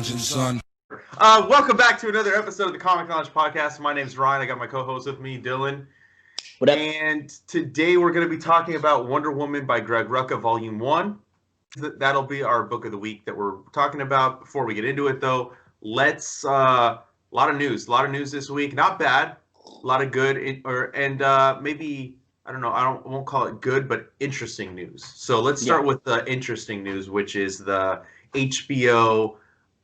lounging, son. Welcome back to another episode of the Comic Lounge Podcast. My name's Ryan. I got my co-host with me, Dylan. What up? And today we're going to be talking about Wonder Woman by Greg Rucka, Volume 1. That'll be our book of the week that we're talking about. Before we get into it, though, let's... a lot of news this week. Not bad. A lot of good. Maybe... I don't know. I won't call it good, but interesting news. So let's start with the interesting news, which is the HBO,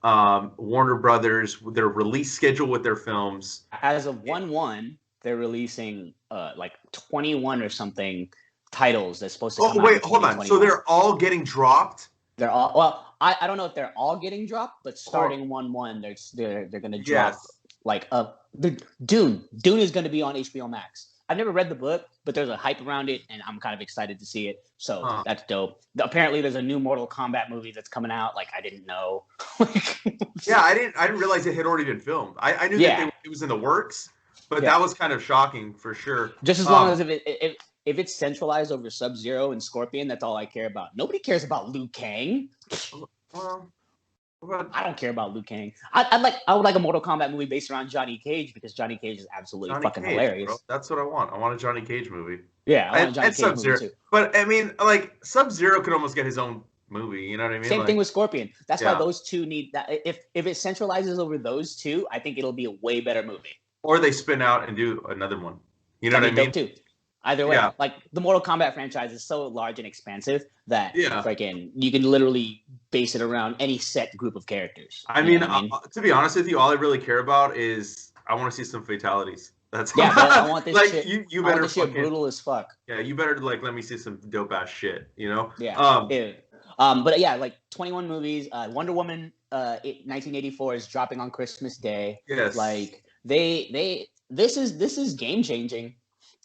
Warner Brothers, their release schedule with their films. As of 1/1, they're releasing like 21 or something titles that's supposed to come out. Oh, wait, hold on. So they're all getting dropped? They're all, well, I don't know if they're all getting dropped, but starting 1/1, they're going to drop like Dune. Dune is going to be on HBO Max. I've never read the book, but there's a hype around it, and I'm kind of excited to see it. So that's dope. Apparently, there's a new Mortal Kombat movie that's coming out. Like, I didn't know. Yeah, I didn't realize it had already been filmed. I knew that it was in the works, but that was kind of shocking for sure. Just as long as if it's centralized over Sub-Zero and Scorpion, that's all I care about. Nobody cares about Liu Kang. Well, I don't care about Liu Kang. I would like a Mortal Kombat movie based around Johnny Cage because Johnny Cage is absolutely fucking hilarious. Bro. That's what I want. I want a Johnny Cage movie. Yeah, I want a Johnny Cage movie too. But I mean, like Sub-Zero could almost get his own movie. You know what I mean? Same thing with Scorpion. That's why those two need that. If it centralizes over those two, I think it'll be a way better movie. Or they spin out and do another one. You know what I mean? Too. Either way, like the Mortal Kombat franchise is so large and expansive that freaking you can literally base it around any set group of characters. I mean, to be honest with you, all I really care about is I want to see some fatalities. That's but I want this like shit. You better fucking brutal as fuck. Yeah, you better like let me see some dope ass shit. You know? Yeah. But yeah, like 21 movies. Wonder Woman, 1984 is dropping on Christmas Day. Yes. Like this is game changing.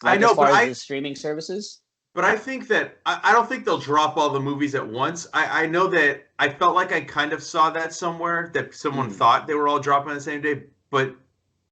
Like, I know, as far as the streaming services. But I think that I don't think they'll drop all the movies at once. I know that I felt like I kind of saw that somewhere that someone thought they were all dropping on the same day, but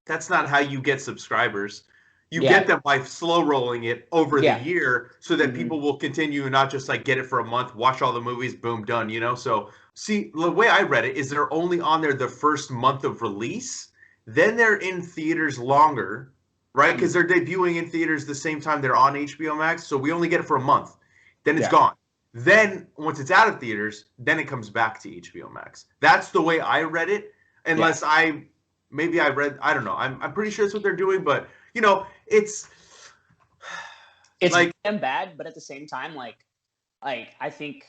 that's not how you get subscribers. You get them by slow rolling it over the year so that people will continue and not just like get it for a month, watch all the movies, boom, done, you know? So see, the way I read it is they're only on there the first month of release. Then they're in theaters longer. Right, because they're debuting in theaters the same time they're on HBO Max, so we only get it for a month. Then it's gone. Then once it's out of theaters, then it comes back to HBO Max. That's the way I read it. Unless I don't know. I'm pretty sure it's what they're doing, but you know, it's like them bad, but at the same time, like I think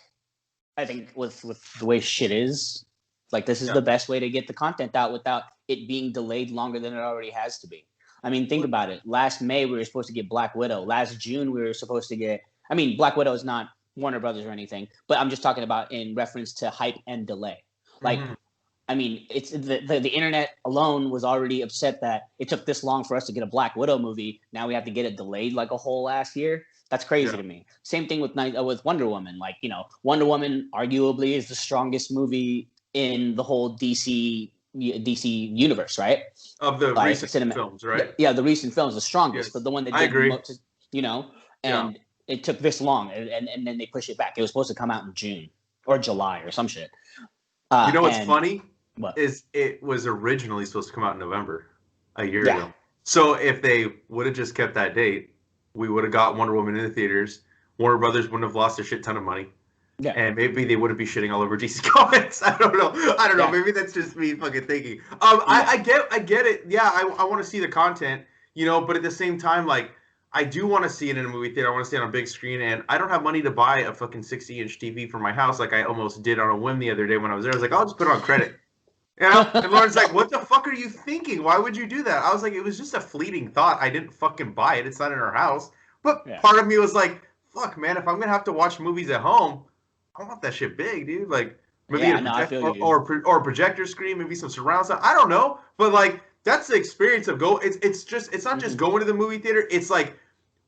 with the way shit is, like this is the best way to get the content out without it being delayed longer than it already has to be. I mean, think about it. Last May, we were supposed to get Black Widow. Last June, we were supposed to get... I mean, Black Widow is not Warner Brothers or anything, but I'm just talking about in reference to hype and delay. Like, I mean, it's the internet alone was already upset that it took this long for us to get a Black Widow movie. Now we have to get it delayed like a whole last year. That's crazy to me. Same thing with Wonder Woman. Like, you know, Wonder Woman arguably is the strongest movie in the whole DC universe, right? Of the recent films, right? Yeah, the recent films, the strongest, but the one that did agree. Most, you know, and it took this long, and then they push it back. It was supposed to come out in June or July or some shit. You know what's funny? Is it was originally supposed to come out in November a year ago. So if they would have just kept that date, we would have got Wonder Woman in the theaters. Warner Brothers wouldn't have lost a shit ton of money. Yeah. And maybe they wouldn't be shitting all over DC Comics. I don't know. Maybe that's just me fucking thinking. I get it. Yeah, I want to see the content, you know, but at the same time, like, I do want to see it in a movie theater. I want to see it on a big screen, and I don't have money to buy a fucking 60-inch TV for my house like I almost did on a whim the other day when I was there. I was like, I'll just put it on credit. You know? And Lauren's like, what the fuck are you thinking? Why would you do that? I was like, it was just a fleeting thought. I didn't fucking buy it. It's not in our house. But part of me was like, fuck, man, if I'm going to have to watch movies at home, I want that shit big, dude. Like maybe or a projector screen, maybe some surround sound. I don't know, but like that's the experience of it's not just going to the movie theater. It's like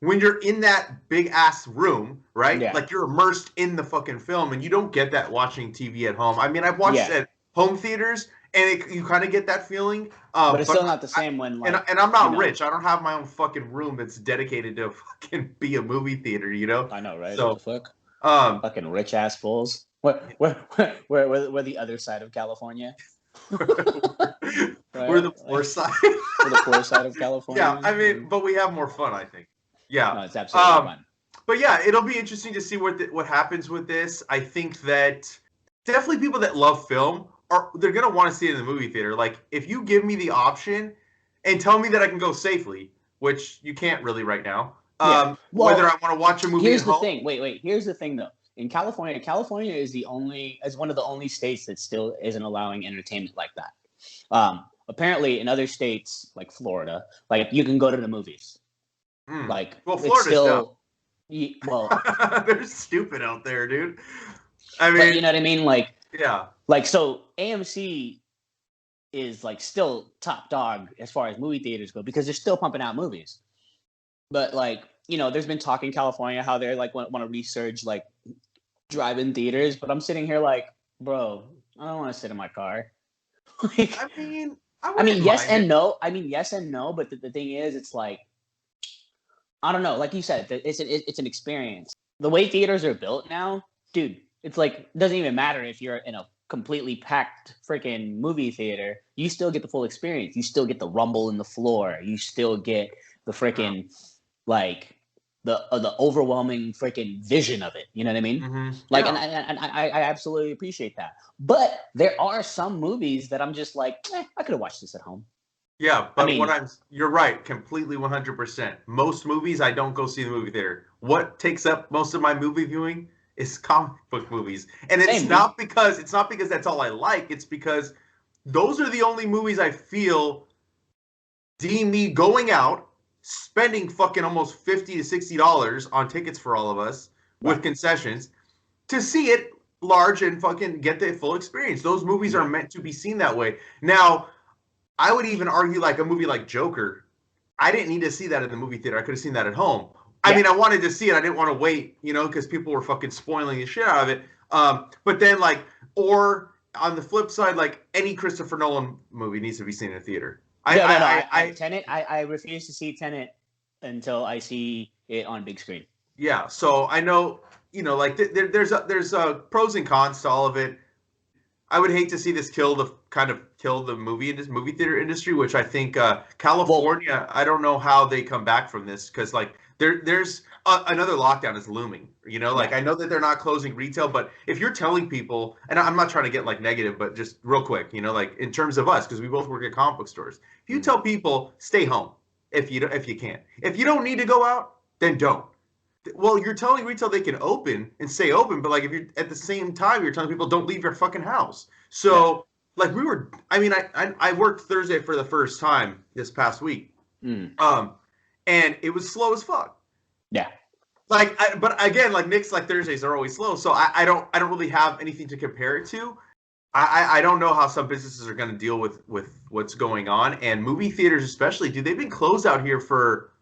when you're in that big ass room, right? Yeah. Like you're immersed in the fucking film, and you don't get that watching TV at home. I mean, I've watched it at home theaters, and you kind of get that feeling. But it's still not the same when like. And I'm not rich. I don't have my own fucking room that's dedicated to fucking be a movie theater. You know? I know, right? So, what the fuck? Fucking rich ass fools. We're the other side of California. We're the poor side. We're the poor side of California. Yeah, I mean, but we have more fun, I think. Yeah. No, it's absolutely fun. But yeah, it'll be interesting to see what happens with this. I think that definitely people that love film they're gonna want to see it in the movie theater. Like, if you give me the option and tell me that I can go safely, which you can't really right now. Whether I want to watch a movie. Here's the thing. Wait. Here's the thing, though. In California is one of the only states that still isn't allowing entertainment like that. Apparently, in other states like Florida, like you can go to the movies. Like, well, Florida's still. Well, they're stupid out there, dude. I mean, but you know what I mean? Like, yeah. Like, so AMC is like still top dog as far as movie theaters go because they're still pumping out movies. But like, there's been talk in California how they're like want to resurge like drive-in theaters, but I'm sitting here like, bro, I don't want to sit in my car. Like, I mean, yes and no. Yes and no, but the thing is, it's like, I don't know. Like you said, it's an experience. The way theaters are built now, dude, it's like, it doesn't even matter if you're in a completely packed freaking movie theater. You still get the full experience. You still get the rumble in the floor. You still get the freaking, like, the overwhelming freaking vision of it. You know what I mean? Mm-hmm. Like, yeah. and I absolutely appreciate that. But there are some movies that I'm just like, I could have watched this at home. Yeah, but you're right, completely 100%. Most movies I don't go see in the movie theater. What takes up most of my movie viewing is comic book movies. And it's not because that's all I like, it's because those are the only movies I feel deem me going out, spending fucking almost $50 to $60 on tickets for all of us with concessions to see it large and fucking get the full experience. Those movies are meant to be seen that way. Now, I would even argue like a movie like Joker. I didn't need to see that in the movie theater. I could have seen that at home. I mean, I wanted to see it. I didn't want to wait, because people were fucking spoiling the shit out of it. But then or on the flip side, like any Christopher Nolan movie needs to be seen in a theater. Tenet, I refuse to see Tenet until I see it on big screen. Yeah. So I know, like there's pros and cons to all of it. I would hate to see this kill the movie theater industry, which I think California. I don't know how they come back from this because like there's another lockdown is looming. I know that they're not closing retail, but if you're telling people, and I'm not trying to get like negative, but just real quick, like in terms of us, because we both work at comic book stores. If you tell people stay home if you can, if you don't need to go out, then don't. Well, you're telling retail they can open and stay open, but like if you're at the same time you're telling people don't leave your fucking house. So like I worked Thursday for the first time this past week, and it was slow as fuck. Yeah. But again, like Nick's like Thursdays are always slow, so I don't really have anything to compare it to. I don't know how some businesses are going to deal with what's going on, and movie theaters especially, dude. They've been closed out here for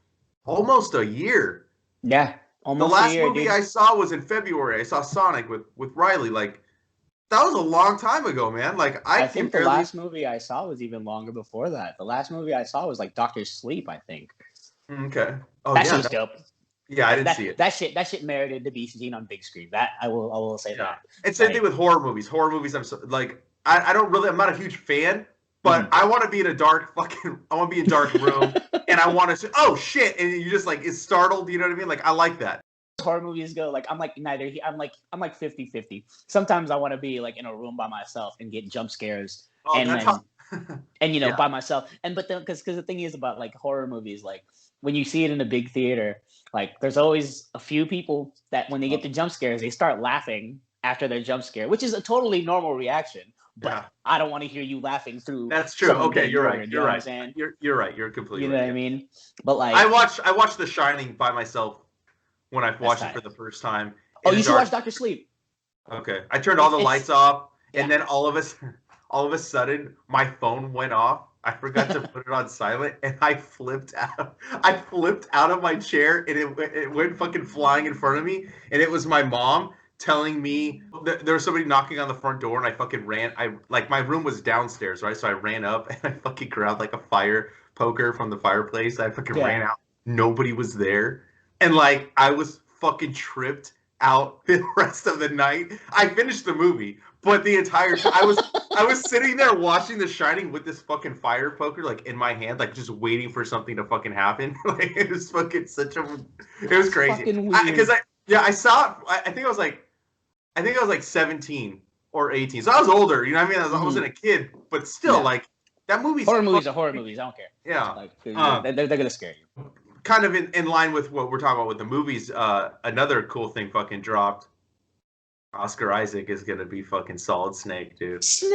almost a year. Yeah. The last movie I saw was in February. I saw Sonic with Riley. Like, that was a long time ago, man. Like, I think the last movie I saw was even longer before that. The last movie I saw was like Dr. Sleep, I think. Okay. Oh, that shit was dope. Yeah, I didn't see it. That shit merited to be seen on big screen. That I will say that. And same thing with horror movies. Horror movies, I'm not a huge fan. But I want to be in a dark room, and I want to oh shit, and you just like is startled, you know what I mean? Like I like that. Horror movies go like I'm like neither. I'm like 50-50. Sometimes I want to be like in a room by myself and get jump scares, by myself. But then because the thing is about like horror movies, like when you see it in a big theater, like there's always a few people that when they get the jump scares, they start laughing after their jump scare, which is a totally normal reaction. But I don't want to hear you laughing through. That's true. Okay, you're right. You're right. You're right. You're completely right. You know what I mean? But like, I watched The Shining by myself when I watched it for the first time. Oh, you should watch Dr. Sleep. Okay, I turned all the lights off, and then all of a sudden, my phone went off. I forgot to put it on silent, and I flipped out. I flipped out of my chair, and it went fucking flying in front of me, and it was my mom telling me there was somebody knocking on the front door, and I fucking ran. My room was downstairs, right? So I ran up and I fucking grabbed like a fire poker from the fireplace. I fucking ran out. Nobody was there. And like I was fucking tripped out the rest of the night. I finished the movie, but the entire time I I was sitting there watching The Shining with this fucking fire poker like in my hand, like just waiting for something to fucking happen. Like it was fucking it was crazy. Because I saw it. I think I was like 17 or 18, so I was older. You know what I mean? I wasn't a kid, but still, like that movie. Horror movies are horror movies. I don't care. Yeah, like they're gonna scare you. Kind of in line with what we're talking about with the movies. Another cool thing fucking dropped. Oscar Isaac is gonna be fucking Solid Snake, dude. Snake.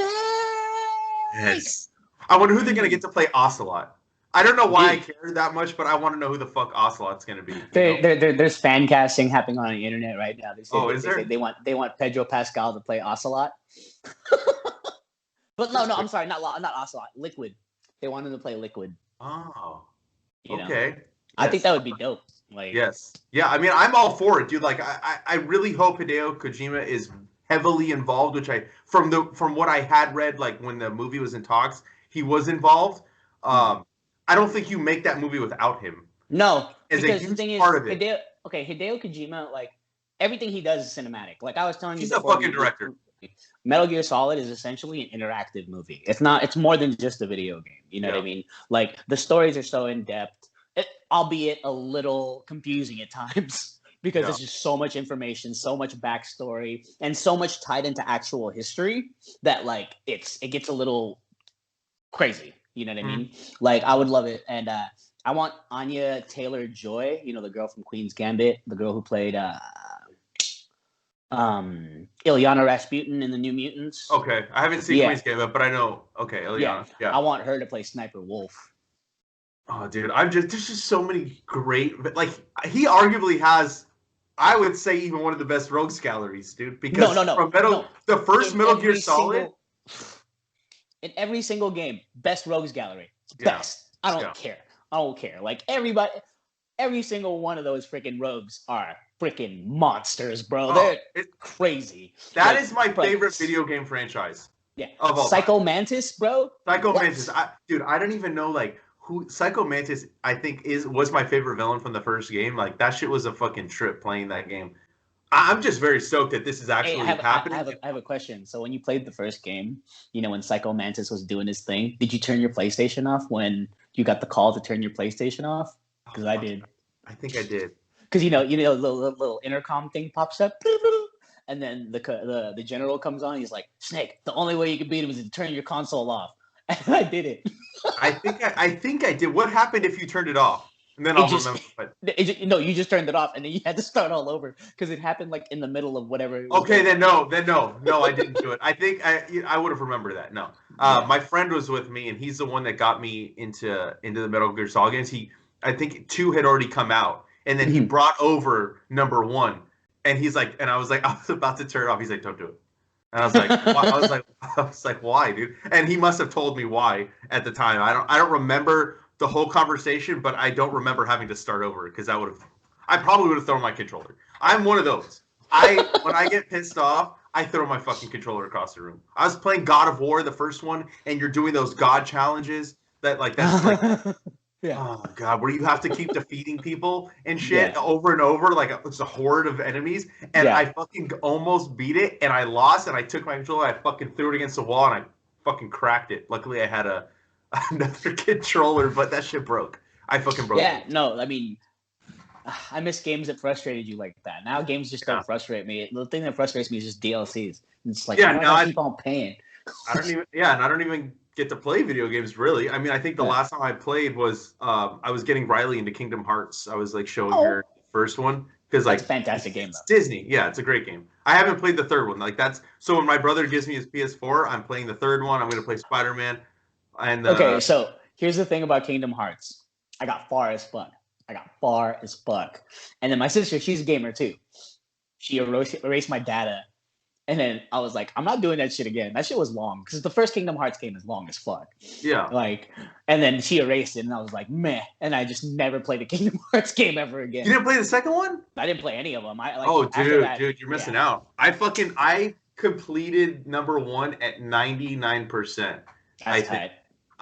Yes. I wonder who they're gonna get to play Ocelot. I don't know why I care that much, but I want to know who the fuck Ocelot's gonna be. There's fan casting happening on the internet right now. Is there? They want Pedro Pascal to play Ocelot. But no, I'm sorry, not Ocelot. Liquid. They want him to play Liquid. Oh. Okay. Yes. I think that would be dope. Like, yes. Yeah, I mean, I'm all for it, dude. Like, I really hope Hideo Kojima is heavily involved, which from what I had read, like when the movie was in talks, he was involved. I don't think you make that movie without him. No, as a huge part of it. Hideo Kojima, like everything he does is cinematic. Like I was telling you, he's a fucking director. Metal Gear Solid is essentially an interactive movie. It's more than just a video game. You know what I mean? Like the stories are so in depth. Albeit a little confusing at times because there's just so much information, so much backstory, and so much tied into actual history that like it gets a little crazy. You know what I mean? Like I would love it, and I want Anya Taylor-Joy, you know, the girl from Queen's Gambit, the girl who played Ilyana Rasputin in the New Mutants. Okay, I haven't seen Queen's Gambit, but I know. Okay, Ilyana. Yeah. I want her to play Sniper Wolf. Oh, dude, there's just so many great, like, he arguably has, I would say, even one of the best rogues galleries, dude, because the first Metal Gear Solid. In every single game, best rogues gallery. Best. I don't care. Like, every single one of those freaking rogues are freaking monsters, bro. They're crazy. That is my favorite video game franchise. Yeah. Psycho Mantis, bro. Psycho Mantis. Dude, I don't even know, like, who Psycho Mantis, I think, was my favorite villain from the first game. Like, that shit was a fucking trip playing that game. I'm just very stoked that this is actually happening. I have a question. So when you played the first game, you know, when Psycho Mantis was doing his thing, did you turn your PlayStation off when you got the call to turn your PlayStation off? Because I did. I think I did. Because, you know, the little intercom thing pops up. And then the general comes on. He's like, Snake, the only way you can beat him is to turn your console off. And I did it. I think I did. What happened if you turned it off? And then I'll remember. No, you just turned it off, and then you had to start all over because it happened like in the middle of whatever. Okay, then no, I didn't do it. I think I would have remembered that. No, my friend was with me, and he's the one that got me into the Metal Gear Solid games. I think 2 had already come out, and then he brought over number 1, and he's like, and I was about to turn it off. He's like, don't do it. And I was like, why, dude? And he must have told me why at the time. I don't remember the whole conversation, but I don't remember having to start over because I probably would have thrown my controller. I'm one of those. When I get pissed off, I throw my fucking controller across the room. I was playing God of War, the first one, and you're doing those God challenges that's like oh god, where you have to keep defeating people and shit over and over, like it's a horde of enemies, and I fucking almost beat it, and I lost, and I took my controller, I fucking threw it against the wall, and I fucking cracked it. Luckily, I had another controller, but that shit broke. I fucking broke it. Yeah, no, I mean, I miss games that frustrated you like that. Now games just don't frustrate me. The thing that frustrates me is just DLCs. It's like, I keep on paying. I don't even get to play video games, really. I mean, I think the last time I played was I was getting Riley into Kingdom Hearts. I was like showing her the first one because like it's a fantastic game. It's Disney, yeah, it's a great game. I haven't played the third one. Like so when my brother gives me his PS4, I'm playing the third one. I'm going to play Spider-Man. And okay, so here's the thing about Kingdom Hearts. I got far as fuck, and then my sister, she's a gamer too. She erased my data. And then I was like, I'm not doing that shit again. That shit was long because the first Kingdom Hearts game is long as fuck. Yeah. Like, and then she erased it, and I was like, meh. And I just never played a Kingdom Hearts game ever again. You didn't play the second one? I didn't play any of them. Dude, you're missing out. I completed number 1 at 99%.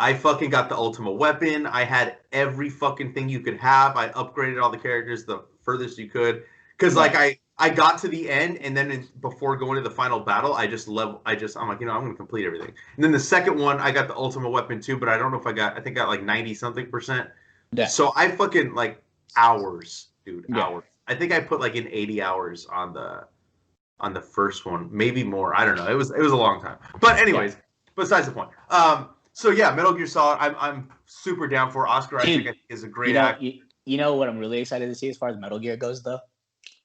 I fucking got the ultimate weapon. I had every fucking thing you could have. I upgraded all the characters the furthest you could. because like I got to the end, and then before going to the final battle, I'm like, I'm gonna complete everything. And then the second one, I got the ultimate weapon too, but I don't know if I got like 90-something%. Yeah. So I fucking like hours, dude, hours. I think I put like in 80 hours on the first one, maybe more. I don't know. It was a long time. But anyways, besides the point. So yeah, Metal Gear Solid. I'm super down for. Oscar Isaac. I think is a great actor. You know what I'm really excited to see as far as Metal Gear goes, though?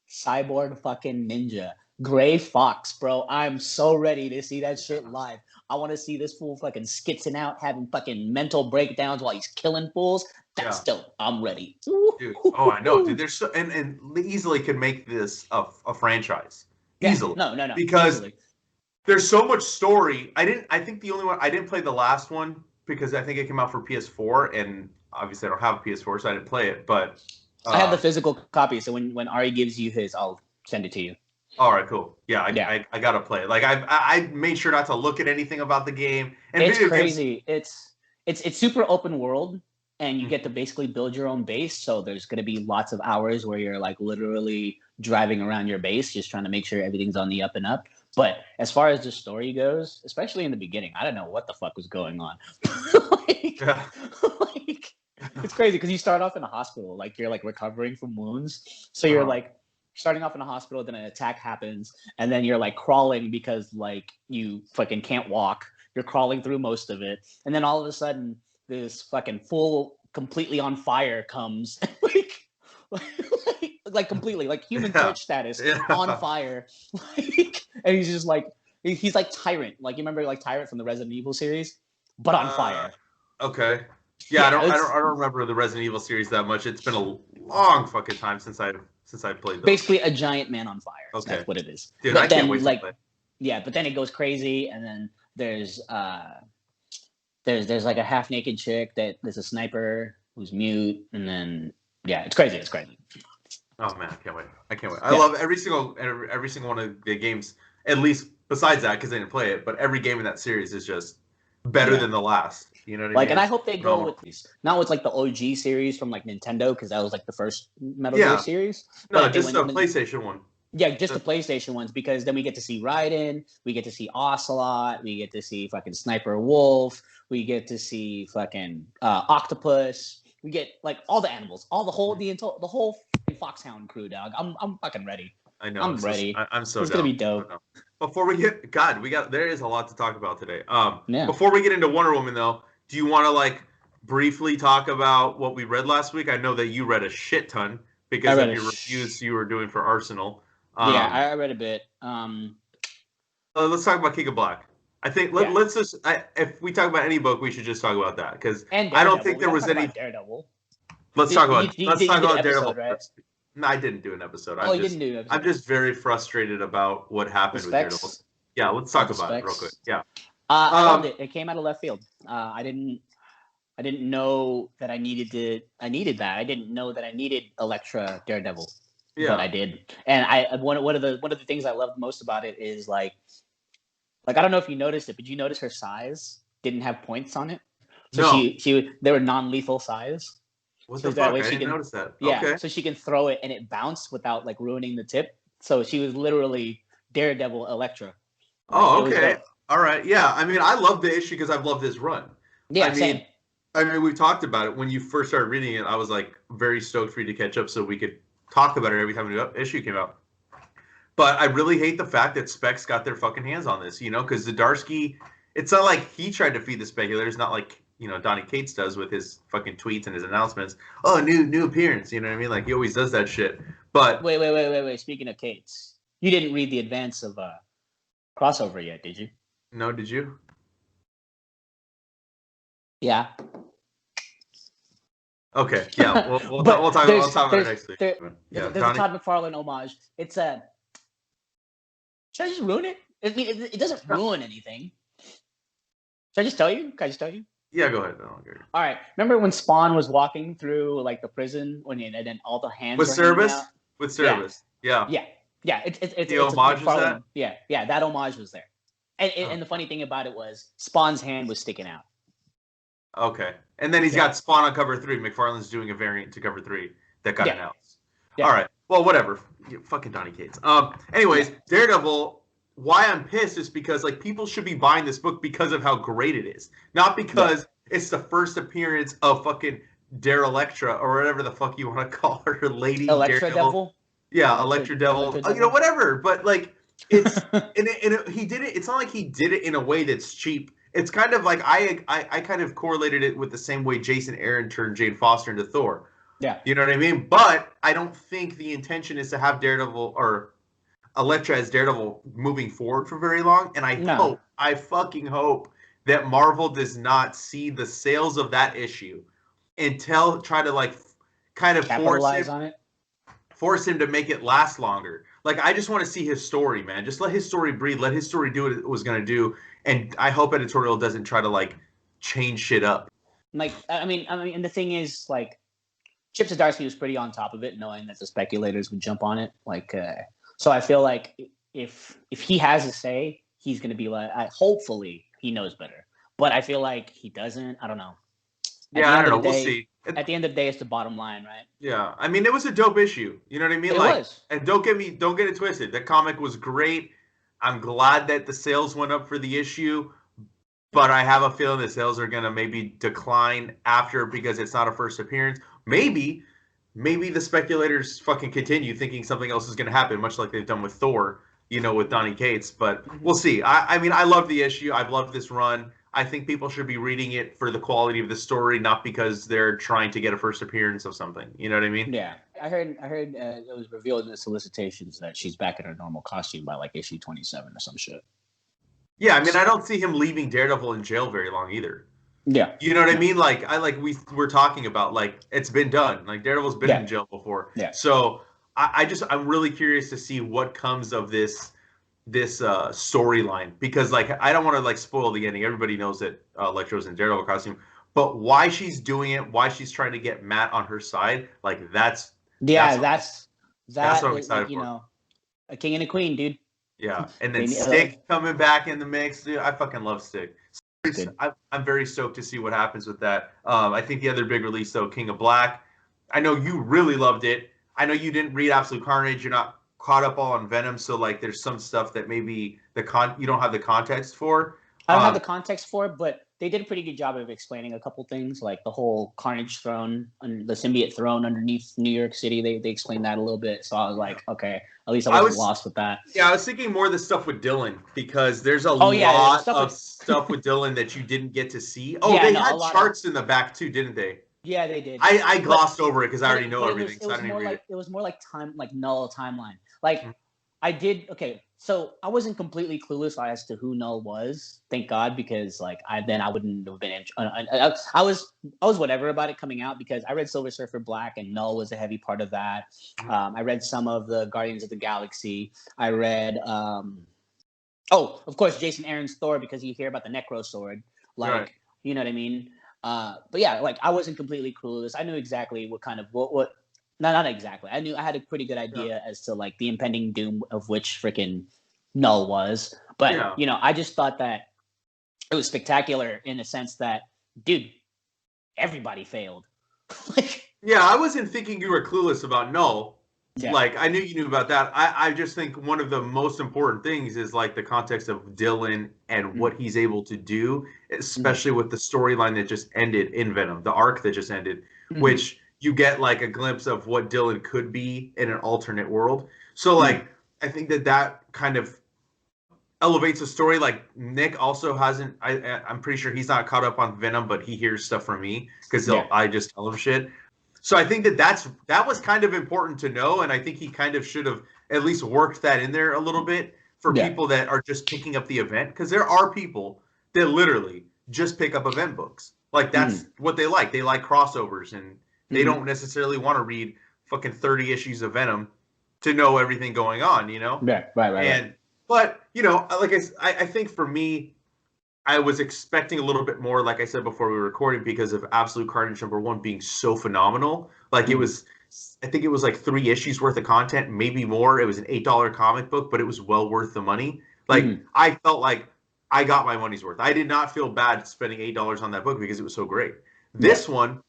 Cyborg fucking Ninja. Gray Fox, bro. I'm so ready to see that shit live. I want to see this fool fucking skitzing out, having fucking mental breakdowns while he's killing fools. That's dope. I'm ready. Dude, oh, I know, dude. There's so, and easily could make this a franchise. Easily. No. Because easily. There's so much story. I think the only one, I didn't play the last one because I think it came out for PS4, and obviously I don't have a PS4, so I didn't play it, but I have the physical copy, so when Ari gives you his, I'll send it to you. All right, cool. Yeah, I gotta play it. Like I made sure not to look at anything about the game. And it's crazy. It's super open world, and you get to basically build your own base. So there's gonna be lots of hours where you're like literally driving around your base, just trying to make sure everything's on the up and up. But as far as the story goes, especially in the beginning, I don't know what the fuck was going on. It's crazy because you start off in a hospital, like you're like recovering from wounds. So you're like starting off in a hospital, then an attack happens, and then you're like crawling because like you fucking can't walk. You're crawling through most of it, and then all of a sudden this fucking full, completely on fire comes, like completely, like Human Torch status on fire, and he's just like he's like Tyrant, like you remember like Tyrant from the Resident Evil series, but on fire. Okay. Yeah, I don't remember the Resident Evil series that much. It's been a long fucking time since I played those. Basically a giant man on fire. Okay. That's what it is. Dude, but I can't wait to play. Yeah, but then it goes crazy, and then there's like a half naked chick that there's a sniper who's mute, and then it's crazy. It's crazy. Oh man, I can't wait. I love every single one of the games, at least besides that, because I didn't play it, but every game in that series is just better than the last. You know what I mean? And I hope they go with these, not with like the OG series from like Nintendo, because that was like the first Metal Gear series. No, just the PlayStation one. Yeah, just the PlayStation ones, because then we get to see Raiden, we get to see Ocelot, we get to see fucking Sniper Wolf, we get to see fucking Octopus, we get like all the animals, the whole Foxhound crew, dog. I'm fucking ready. I know. I'm ready. I'm so. It's gonna be dope. Before we get, there is a lot to talk about today. Before we get into Wonder Woman, though, do you want to like briefly talk about what we read last week? I know that you read a shit ton because of your reviews you were doing for Arsenal. I read a bit. Let's talk about King of Black. I think let's just if we talk about any book, we should just talk about that because I don't think there was any Daredevil. Let's talk about Daredevil. Right? No, I didn't do an episode. You didn't do an episode. I'm just very frustrated about what happened with Daredevil. Yeah, let's talk about it real quick. Yeah. I loved it. It came out of left field. I didn't know that I needed that. I didn't know that I needed Elektra Daredevil. Yeah. But I did. And one of the things I loved most about it is like I don't know if you noticed it, but you notice her size didn't have points on it. So they were non-lethal size. What the fuck? I didn't notice that. Yeah, okay. So she can throw it and it bounced without like ruining the tip. So she was literally Daredevil Elektra. Oh, okay. All right. Yeah. I mean, I love the issue because I've loved this run. Yeah, same. I mean, we talked about it when you first started reading it. I was like very stoked for you to catch up so we could talk about it every time the issue came out. But I really hate the fact that Specs got their fucking hands on this, because Zdarsky, it's not like he tried to feed the speculators, not like, Donny Cates does with his fucking tweets and his announcements. Oh, new appearance, you know what I mean? Like, he always does that shit. But Wait. Speaking of Cates, you didn't read the advance of Crossover yet, did you? No, did you? Yeah. Okay, yeah, we'll talk about it next week. There's a Todd McFarlane homage. It's a. Should I just ruin it? I mean, it doesn't ruin anything. Should I just tell you? Can I just tell you? Yeah, go ahead. All right. Remember when Spawn was walking through like the prison and then all the hands with were service? Out? With service. Yeah. It's the homage is that? Yeah. That homage was there, and the funny thing about it was Spawn's hand was sticking out. Okay, and then he's got Spawn on cover 3. McFarlane's doing a variant to cover 3 that got announced. Yeah. All right. Well, whatever. Fucking Donny Cates. Anyways, Daredevil. Why I'm pissed is because like people should be buying this book because of how great it is, not because it's the first appearance of fucking Darelectra or whatever the fuck you want to call her, Lady Electra Daredevil. Devil. Yeah, Electra Devil. You know, whatever. But like, it's he did it. It's not like he did it in a way that's cheap. It's kind of like I kind of correlated it with the same way Jason Aaron turned Jane Foster into Thor. Yeah. You know what I mean? But I don't think the intention is to have Daredevil or Elektra as Daredevil moving forward for very long. And I fucking hope that Marvel does not see the sales of that issue and try to like kind of force him to make it last longer. Like, I just want to see his story, man. Just let his story breathe. Let his story do what it was going to do. And I hope editorial doesn't try to like change shit up. Like, I mean, and the thing is, like, Chip Zdarsky was pretty on top of it, knowing that the speculators would jump on it. Like, so I feel like if he has a say, he's going to be like, hopefully he knows better. But I feel like he doesn't. I don't know. I don't know. We'll see. At the end of the day, it's the bottom line, right? Yeah. I mean, it was a dope issue. You know what I mean? It was. And don't get it twisted. The comic was great. I'm glad that the sales went up for the issue. But I have a feeling the sales are going to maybe decline after because it's not a first appearance. Maybe the speculators fucking continue thinking something else is going to happen, much like they've done with Thor, you know, with Donny Cates. But we'll see. I mean, I love the issue. I've loved this run. I think people should be reading it for the quality of the story, not because they're trying to get a first appearance of something. You know what I mean? Yeah. I heard it was revealed in the solicitations that she's back in her normal costume by like issue 27 or some shit. Yeah, I mean, I don't see him leaving Daredevil in jail very long either. Yeah. You know what I mean? Like, we were talking about, like, it's been done. Like, Daredevil's been in jail before. Yeah. So I'm really curious to see what comes of this storyline, because like I don't want to like spoil the ending. Everybody knows that Electro's in Daredevil costume, but why she's doing it, why she's trying to get Matt on her side, like that's what I'm excited for. You know, a king and a queen, dude. Yeah, and then Stick coming back in the mix, dude. I fucking love Stick. I'm very stoked to see what happens with that. I think the other big release though, King of Black. I know you really loved it. I know you didn't read Absolute Carnage. You're not caught up all on Venom, so like there's some stuff that maybe you don't have the context for. I don't have the context for it, but they did a pretty good job of explaining a couple things, like the whole Carnage throne and the symbiote throne underneath New York City. They explained that a little bit, so I was like, okay, at least I wasn't lost with that. Yeah, I was thinking more of the stuff with Dylan, because there's a lot of stuff with Dylan that you didn't get to see. Oh, they had charts in the back too, didn't they? Yeah, they did. I glossed over it because I already know everything. It was more like Null timeline. Like I did. Okay, so I wasn't completely clueless as to who Null was. Thank God, because like I wouldn't have been. I was whatever about it coming out, because I read Silver Surfer Black and Null was a heavy part of that. I read some of the Guardians of the Galaxy. I read of course Jason Aaron's Thor, because you hear about the Necro Sword. Like you know what I mean. But yeah, like I wasn't completely clueless. I knew exactly what kind of what. No, not exactly. I had a pretty good idea as to like the impending doom of which freaking Null was. But you know, I just thought that it was spectacular in the sense that, dude, everybody failed. I wasn't thinking you were clueless about Null. Yeah. Like I knew you knew about that. I just think one of the most important things is like the context of Dylan and what he's able to do, especially with the storyline that just ended in Venom, the arc that just ended, which you get like a glimpse of what Dylan could be in an alternate world. So like, I think that kind of elevates the story. Like Nick also hasn't, I'm pretty sure he's not caught up on Venom, but he hears stuff from me because I just tell him shit. So I think that was kind of important to know. And I think he kind of should have at least worked that in there a little bit for people that are just picking up the event. Because there are people that literally just pick up event books. Like that's what they like. They like crossovers, and they don't necessarily want to read fucking 30 issues of Venom to know everything going on, you know? Yeah, right. But, you know, like I think for me, I was expecting a little bit more, like I said before we were recording, because of Absolute Carnage #1 being so phenomenal. Like it was, I think it was like 3 issues worth of content, maybe more. It was an $8 comic book, but it was well worth the money. Like I felt like I got my money's worth. I did not feel bad spending $8 on that book because it was so great. This one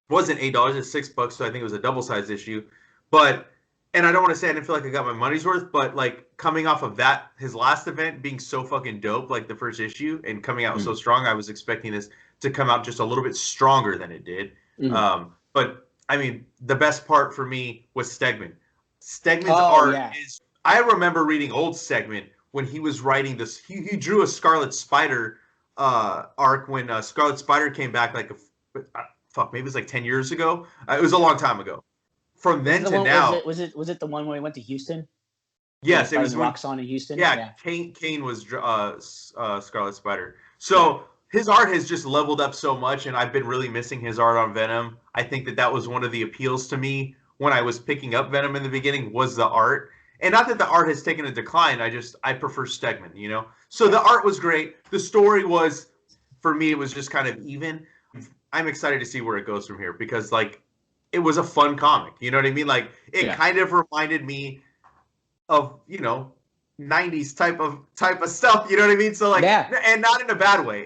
wasn't $8, it's $6, so I think it was a double-sized issue. But and I don't want to say I didn't feel like I got my money's worth, but like coming off of that, his last event being so fucking dope, like the first issue, and coming out so strong, I was expecting this to come out just a little bit stronger than it did. But I mean, the best part for me was Stegman. Stegman's art is. I remember reading old Stegman when he was writing this. He drew a Scarlet Spider arc when Scarlet Spider came back like maybe it was like 10 years ago. It was a long time ago. From then to now, was it the one where he went to Houston? Yes, it was Roxxon in Houston. Yeah. Kane was Scarlet Spider. So his art has just leveled up so much, and I've been really missing his art on Venom. I think that was one of the appeals to me when I was picking up Venom in the beginning was the art. And not that the art has taken a decline. I prefer Stegman, you know? So the art was great. The story was, for me, it was just kind of even. I'm excited to see where it goes from here because, like, it was a fun comic. You know what I mean? Like, it kind of reminded me of, you know, 90s type of stuff. You know what I mean? So, like, and not in a bad way.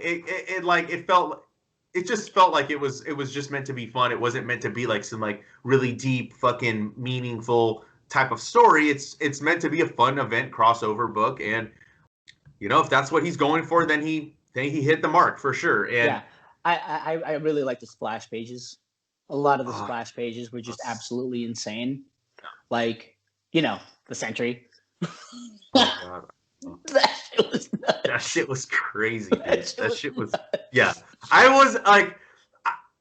It just felt like it was just meant to be fun. It wasn't meant to be like some like really deep, fucking meaningful type of story. It's meant to be a fun event crossover book, and you know, if that's what he's going for, then he hit the mark for sure. And I really like the splash pages. A lot of the splash pages were just absolutely insane. Like, you know, the Sentry. Oh, God. That shit was crazy, dude. That shit was I was like,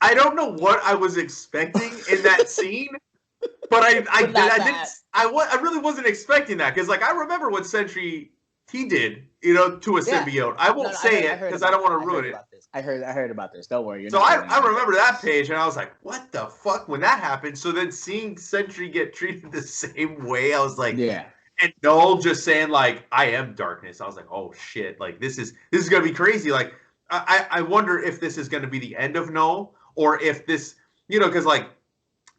I don't know what I was expecting in that scene, but I really wasn't expecting that because, like, I remember what Sentry he did, you know, to a symbiote. I won't say it because I don't want to ruin it. I heard about this. Don't worry. So I remember that page, and I was like, what the fuck when that happened? So then seeing Sentry get treated the same way, I was like, and Noel just saying like, I am darkness. I was like, oh shit, like this is gonna be crazy. Like I wonder if this is gonna be the end of Noel, or if this, you know, because like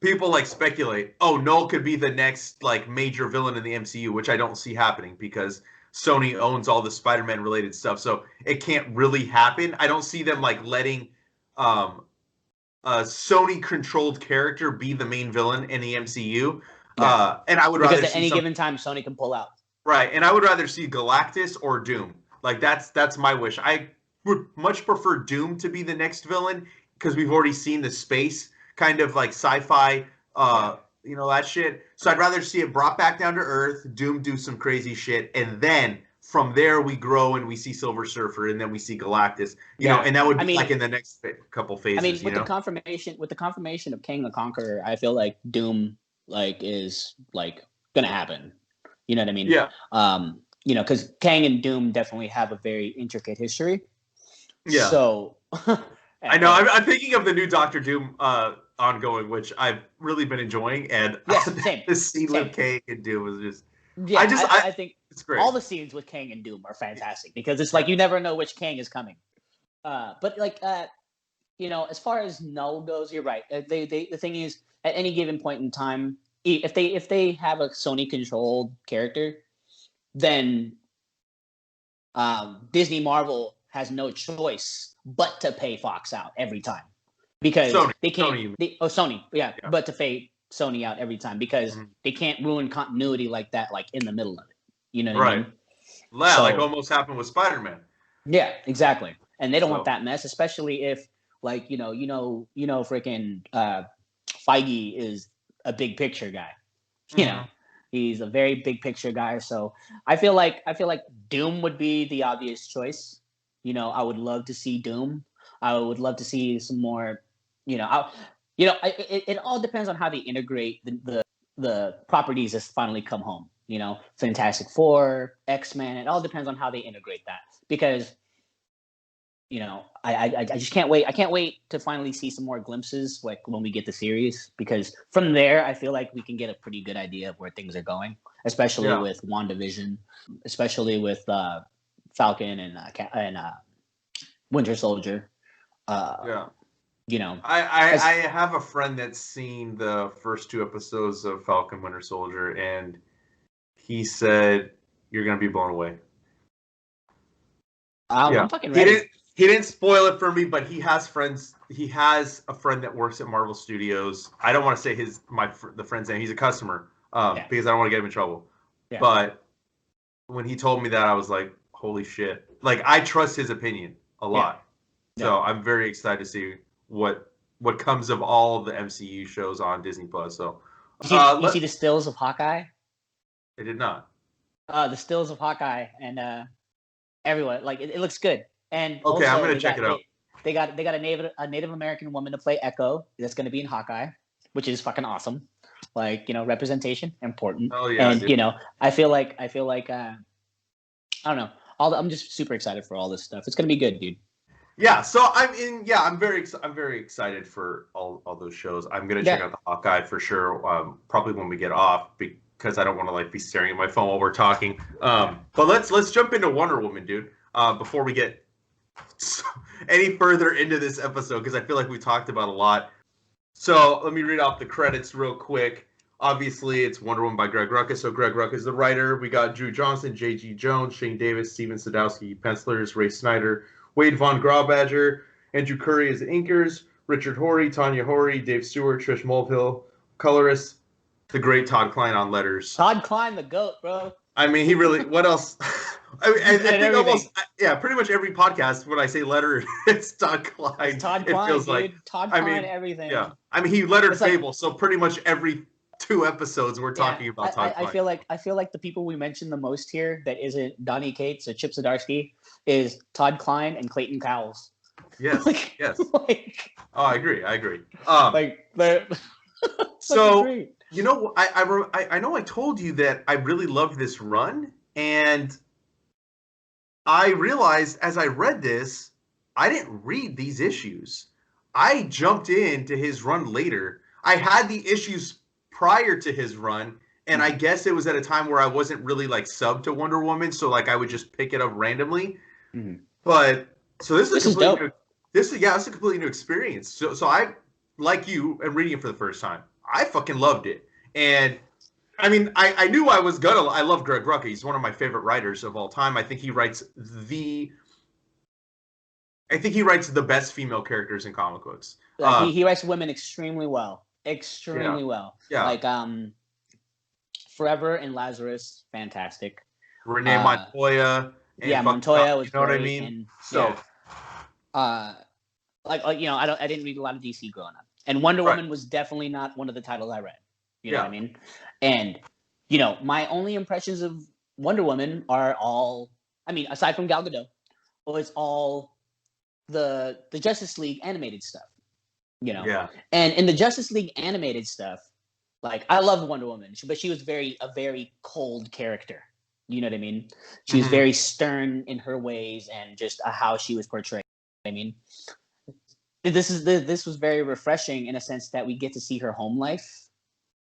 people like speculate, oh, Noel could be the next like major villain in the MCU, which I don't see happening because Sony owns all the Spider-Man related stuff, so it can't really happen. I don't see them like letting a Sony controlled character be the main villain in the MCU. And I would rather because at any given time Sony can pull out. Right, and I would rather see Galactus or Doom. Like that's my wish. I would much prefer Doom to be the next villain because we've already seen the space kind of like sci-fi, you know, that shit. So I'd rather see it brought back down to Earth, Doom do some crazy shit, and then from there we grow and we see Silver Surfer, and then we see Galactus. You know, and that would be like in the next couple phases. I mean, with the confirmation of Kang the Conqueror, I feel like Doom like is like gonna happen. You know what I mean? Yeah. You know, because Kang and Doom definitely have a very intricate history. Yeah. So I know. I'm thinking of the new Doctor Doom ongoing, which I've really been enjoying, and the scene with Kang and Doom was just. Yeah, I think it's great. All the scenes with Kang and Doom are fantastic because it's like you never know which Kang is coming. But like, you know, as far as Null goes, you're right. The thing is, at any given point in time, if they have a Sony controlled character, then Disney Marvel has no choice but to pay Fox out every time because they can't. Sony, but to pay Sony out every time because they can't ruin continuity like that, like in the middle of it. You know what I mean? So, like almost happened with Spider-Man. Yeah, exactly. And they don't want that mess, especially if, like, you know, freaking Feige is a big picture guy. You know, he's a very big picture guy. So I feel like Doom would be the obvious choice. You know, I would love to see Doom. I would love to see some more. It all depends on how they integrate the properties that's finally come home. You know, Fantastic Four, X-Men. It all depends on how they integrate that because. You know, I just can't wait. I can't wait to finally see some more glimpses, like when we get the series, because from there, I feel like we can get a pretty good idea of where things are going, especially with WandaVision, especially with Falcon and Winter Soldier. You know, I have a friend that's seen the first 2 episodes of Falcon Winter Soldier, and he said you're gonna be blown away. I'm fucking ready. He didn't spoil it for me, but he has friends. He has a friend that works at Marvel Studios. I don't want to say the friend's name. He's a customer because I don't want to get him in trouble. Yeah. But when he told me that, I was like, holy shit. Like, I trust his opinion a lot. Yeah. So I'm very excited to see what comes of all the MCU shows on Disney Plus. So you see the stills of Hawkeye? I did not. The stills of Hawkeye and everyone, like it looks good. And okay, I'm gonna check it out. They got a Native American woman to play Echo. That's gonna be in Hawkeye, which is fucking awesome. Like, representation important. Oh yeah. And dude. I feel like I don't know. I'm just super excited for all this stuff. It's gonna be good, dude. Yeah, so I'm very excited for all those shows. I'm gonna check out the Hawkeye for sure. Probably when we get off, because I don't want to like be staring at my phone while we're talking. But let's jump into Wonder Woman, dude. Before we get any further into this episode, because I feel like we talked about a lot. So let me read off the credits real quick. Obviously, it's Wonder Woman by Greg Rucka. So Greg Rucka is the writer. We got Drew Johnson, J.G. Jones, Shane Davis, Steven Sadowski, pencilers, Ray Snyder, Wade Von Grawbadger, Andrew Curry is the inkers, Richard Horry, Tanya Horry, Dave Stewart, Trish Mulvihill, colorist, the great Todd Klein on letters. Todd Klein, the GOAT, bro. I mean, he really, what else? I think almost, pretty much every podcast, when I say letter, it's Todd Klein. It's Todd Klein, dude. Like, Todd Klein, everything. Yeah. I mean, he lettered Fables, so pretty much every 2 episodes we're talking about Todd Klein. I feel like the people we mentioned the most here that isn't Donnie Cates or Chip Zdarsky is Todd Klein and Clayton Cowles. Yes. Yes. I agree. So, I know I told you that I really loved this run, and I realized as I read this, I didn't read these issues. I jumped into his run later. I had the issues prior to his run, and I guess it was at a time where I wasn't really like subbed to Wonder Woman, so like I would just pick it up randomly. Mm-hmm. But so this is dope. It's a completely new experience. So I, like you, am reading it for the first time. I fucking loved it. And I mean, I knew I was gonna. I love Greg Rucka. He's one of my favorite writers of all time. I think he writes the best female characters in comic books. He writes women extremely well. Well. Yeah. Like Forever and Lazarus, fantastic. Renee Montoya. Montoya was. You know what I mean? And, so, I didn't read a lot of DC growing up, and Wonder Woman was definitely not one of the titles I read. You know what I mean? And my only impressions of Wonder Woman are all, aside from Gal Gadot, was all the Justice League animated stuff. And in the Justice League animated stuff, like, I love Wonder Woman, but she was a very cold character. You know what I mean? She was very stern in her ways and just how she was portrayed. I mean, this was very refreshing in a sense that we get to see her home life,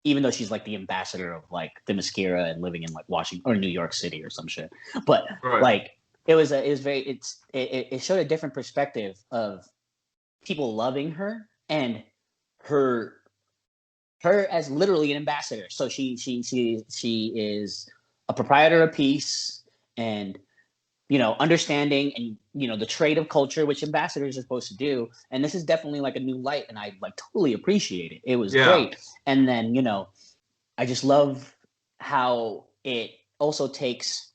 even though she's like the ambassador of like the mascara and living in like Washington or New York City or some shit. But like it showed a different perspective of people loving her and her as literally an ambassador. So she is a proprietor of peace and understanding and the trade of culture, which ambassadors are supposed to do. And this is definitely like a new light, and I like totally appreciate it. It was great. And then I just love how it also takes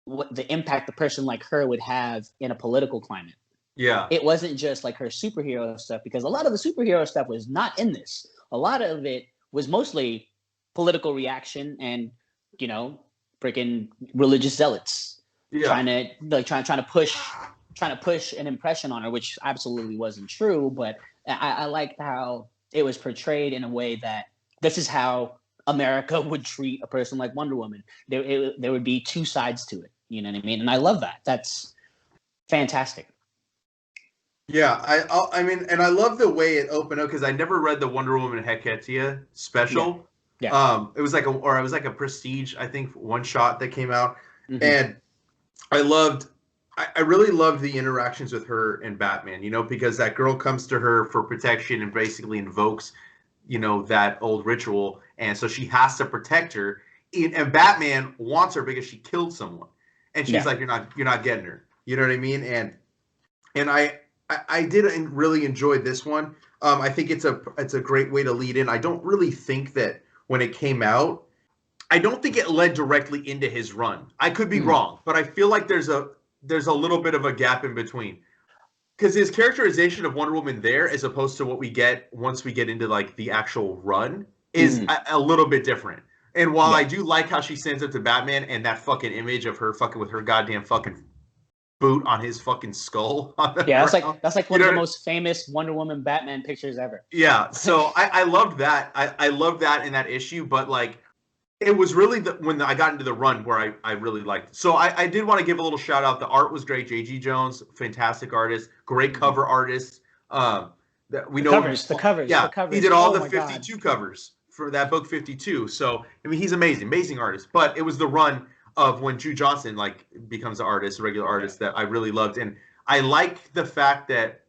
what the impact a person like her would have in a political climate. Yeah. It wasn't just like her superhero stuff, because a lot of the superhero stuff was not in this. A lot of it was mostly political reaction and, freaking religious zealots trying to push an impression on her, which absolutely wasn't true. But I liked how it was portrayed in a way that this is how America would treat a person like Wonder Woman. There would be 2 sides to it. You know what I mean? And I love that. That's fantastic. Yeah, I mean, and I love the way it opened up, because I never read the Wonder Woman Hecatia special. Yeah. It was like a Prestige, I think, one shot that came out, and I really loved the interactions with her and Batman. Because that girl comes to her for protection and basically invokes, that old ritual, and so she has to protect her. And Batman wants her because she killed someone, and she's like, "You're not getting her." You know what I mean? And I did really enjoy this one. I think it's a great way to lead in. I don't really think that when it came out. I don't think it led directly into his run. I could be wrong, but I feel like there's a little bit of a gap in between. Because his characterization of Wonder Woman there, as opposed to what we get once we get into like the actual run, is a little bit different. And while I do like how she stands up to Batman and that fucking image of her fucking with her goddamn fucking boot on his fucking skull. That's like one of the most famous Wonder Woman Batman pictures ever. Yeah, so I loved that. I loved that in that issue, but like it was really when I got into the run where I really liked it. So I did want to give a little shout out. The art was great. J.G. Jones, fantastic artist, great cover artist. That we know the covers. Yeah, he did all the 52 covers for that book 52. So I mean, he's amazing artist. But it was the run of when Drew Johnson like becomes an artist, a regular artist, that I really loved, and I like the fact that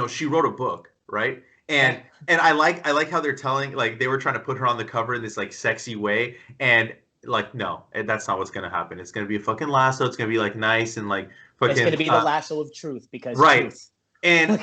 she wrote a book, right? And I like how they're telling, like, they were trying to put her on the cover in this like sexy way, and like, no, that's not what's gonna happen. It's gonna be a fucking lasso. It's gonna be like nice and like fucking. It's gonna be the lasso of truth, because truth. And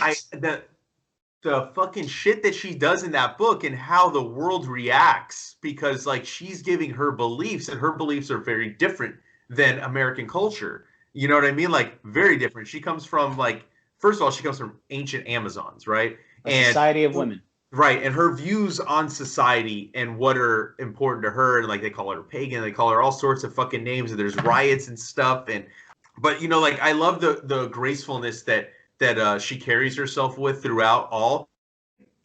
the fucking shit that she does in that book and how the world reacts, because like she's giving her beliefs, and her beliefs are very different than American culture. You know what I mean? Like very different. She comes from like, first of all, she comes from ancient Amazons, right? A society of women. Right. And her views on society and what are important to her, and like they call her pagan, they call her all sorts of fucking names, and there's riots and stuff. But like I love the gracefulness that she carries herself with throughout all.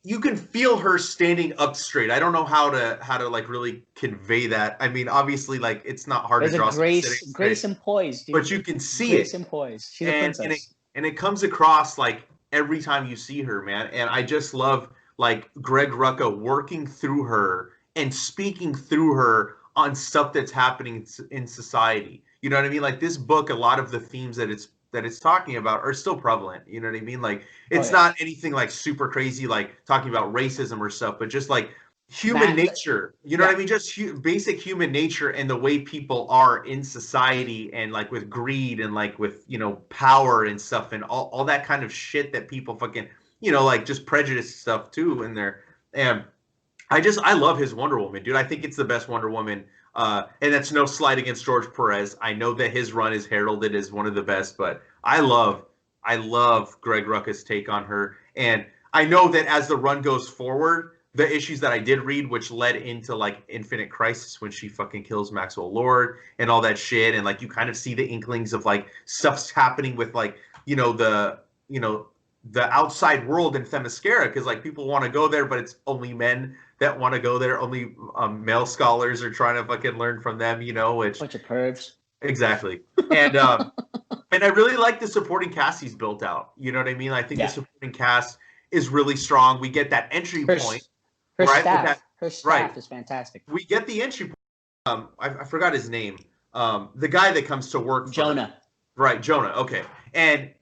You can feel her standing up straight. I don't know how to like really convey that. I mean, obviously, like it's not hard to draw. Grace and poise, dude. But you can see grace and poise. She's a princess. And it comes across like every time you see her, man. And I just love like Greg Rucka working through her and speaking through her on stuff that's happening in society. You know what I mean? Like this book, a lot of the themes that it's talking about are still prevalent. You know what I mean? Like it's not anything like super crazy, like talking about racism or stuff, but just like human nature. You know what I mean? Just basic human nature and the way people are in society, and like with greed and like with, power and stuff, and all that kind of shit that people fucking, like just prejudice stuff too in there. And I love his Wonder Woman, dude. I think it's the best Wonder Woman. And that's no slight against George Perez. I know that his run is heralded as one of the best, but I love Greg Rucka's take on her. And I know that as the run goes forward, the issues that I did read, which led into like Infinite Crisis, when she fucking kills Maxwell Lord and all that shit, and like you kind of see the inklings of like stuff's happening with like the outside world in Themyscira, because like people want to go there, but it's only men that want to go there. Only male scholars are trying to fucking learn from them, which bunch of pervs. Exactly. And and I really like the supporting cast he's built out. You know what I mean? I think the supporting cast is really strong. We get that entry point. Her staff is fantastic. We get the entry point. I forgot his name. The guy that comes to work for Jonah. Right, Jonah. Okay. And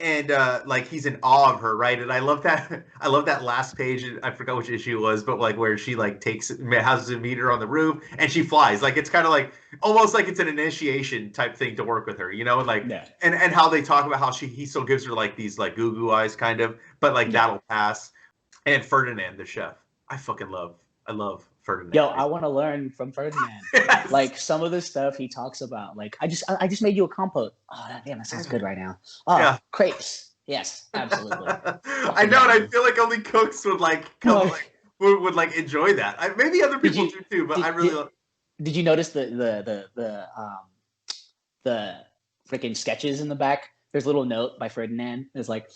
like he's in awe of her, right? And I love that last page. I forgot which issue it was, but like where she like has to meet her on the roof and she flies. Like it's kind of like almost like it's an initiation type thing to work with her, and like and how they talk about how he still gives her like these like goo eyes kind of, but like that'll pass. And Ferdinand the chef, I love Ferdinand. Yo, I want to learn from Ferdinand. Yes. Like some of the stuff he talks about. Like I just made you a compote. Oh damn, that sounds good right now. Oh, crepes. Yes, absolutely. I know, and I feel like only cooks would like would like enjoy that. Maybe other people do too, but I really. Did you notice the freaking sketches in the back? There's a little note by Ferdinand. It's like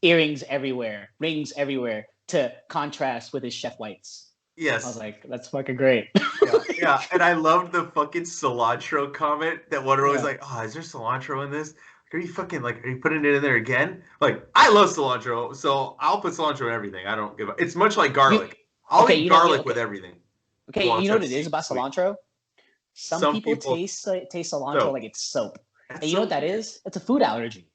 earrings everywhere, rings everywhere, to contrast with his chef whites. Yes. I was like, that's fucking great. Yeah. And I loved the fucking cilantro comment that Wonder was like, oh, is there cilantro in this? Are you putting it in there again? Like, I love cilantro, so I'll put cilantro in everything. I don't give a. It's much like garlic. I'll eat garlic with everything. Okay, cilantro, you know what it is about cilantro? Some people taste cilantro like it's soap. And you know what that is? It's a food allergy.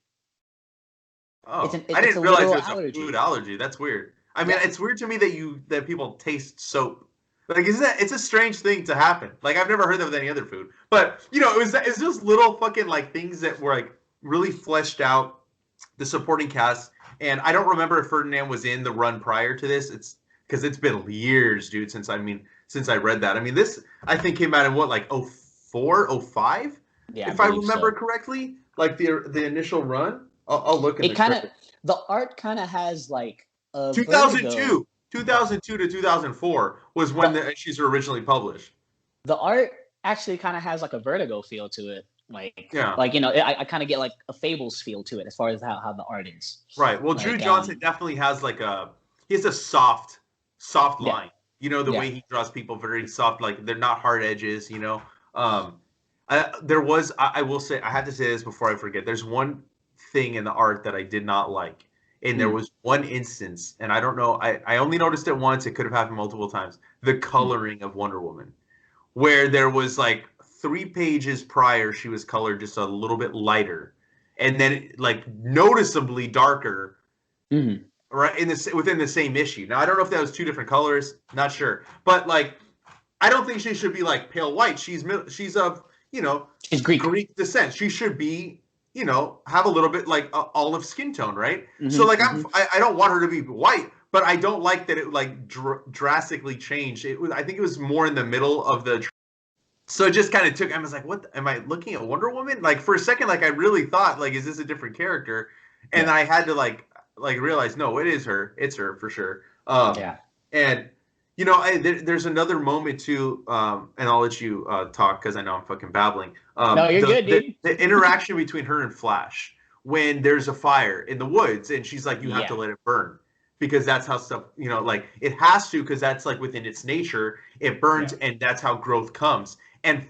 Oh, I didn't realize it was a food allergy. That's weird. I mean, it's weird to me that people taste soap. Like, it's a strange thing to happen. Like, I've never heard that with any other food. But it's just little fucking like things that were like really fleshed out. The supporting cast, and I don't remember if Ferdinand was in the run prior to this. because it's been years, dude, since I read that. I mean, this I think came out in what, like 04, 05? Yeah, if I remember correctly, like the initial run. I'll look at it. Kind of the art kind of has like a 2002, 2002 to 2004 was when the issues were originally published. The art actually kind of has like a Vertigo feel to it. Like, yeah, like, you know, I kind of get like a Fables feel to it as far as how the art is. Right. Well, like, Drew Johnson definitely has like he has a soft line. You know, the way he draws people, very soft, like they're not hard edges, you know. I will say, I have to say this before I forget. There's one thing in the art that I did not like. And there was one instance, and I don't know, I only noticed it once, it could have happened multiple times. The coloring of Wonder Woman, where there was like 3 pages prior, she was colored just a little bit lighter, and then like noticeably darker, right, within the same issue. Now I don't know if that was 2 different colors, not sure, but like I don't think she should be like pale white. She's of, you know, she's Greek descent. She should be, you know, have a little bit like olive skin tone, right? So like I don't want her to be white, but I don't like that it like drastically changed. I think it was more in the middle of the. So it just kind of took. I was like, "What? Am I looking at Wonder Woman?" Like for a second, like I really thought, like, "Is this a different character?" And I had to like realize, no, it is her. It's her for sure. And you know, there's another moment too, and I'll let you talk because I know I'm fucking babbling. No, you're good, dude. The interaction between her and Flash when there's a fire in the woods, and she's like, "You have to let it burn." Because that's how stuff, you know, like it has to, because that's like within its nature, it burns, and that's how growth comes. And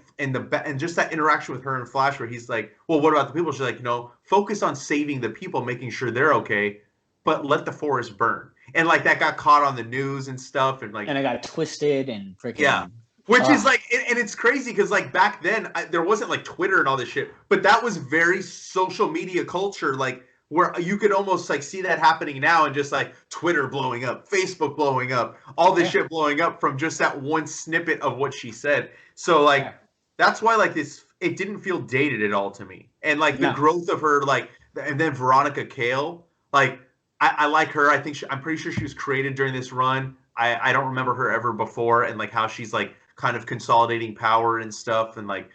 just that interaction with her and Flash, where he's like, "Well, what about the people?" She's like, "No, focus on saving the people, making sure they're okay, but let the forest burn." And like that got caught on the news and stuff, and like, and it got twisted and freaking which is like, and it's crazy because like back then there wasn't like Twitter and all this shit, but that was very social media culture, like where you could almost like see that happening now, and just like Twitter blowing up, Facebook blowing up, all this shit blowing up from just that one snippet of what she said. So like that's why like it didn't feel dated at all to me. And like the growth of her, like, and then Veronica Cale, like I like her. I think I'm pretty sure she was created during this run. I don't remember her ever before, and like how she's like kind of consolidating power and stuff, and like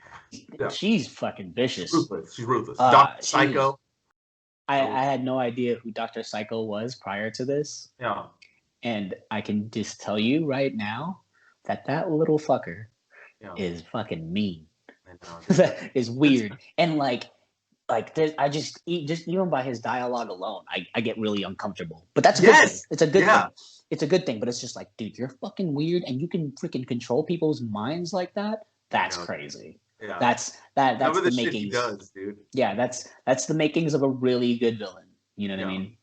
she's fucking vicious. She's ruthless. Dr. Psycho. I had no idea who Dr. Psycho was prior to this. Yeah. And I can just tell you right now that little fucker is fucking mean. I know. Is weird. And like I just even by his dialogue alone, I get really uncomfortable. But that's a good thing. It's a good thing. It's a good thing, but it's just like, dude, you're fucking weird, and you can freaking control people's minds like that. That's crazy. Yeah. That's the makings. Shit he does, dude. Yeah, that's the makings of a really good villain. You know what I mean?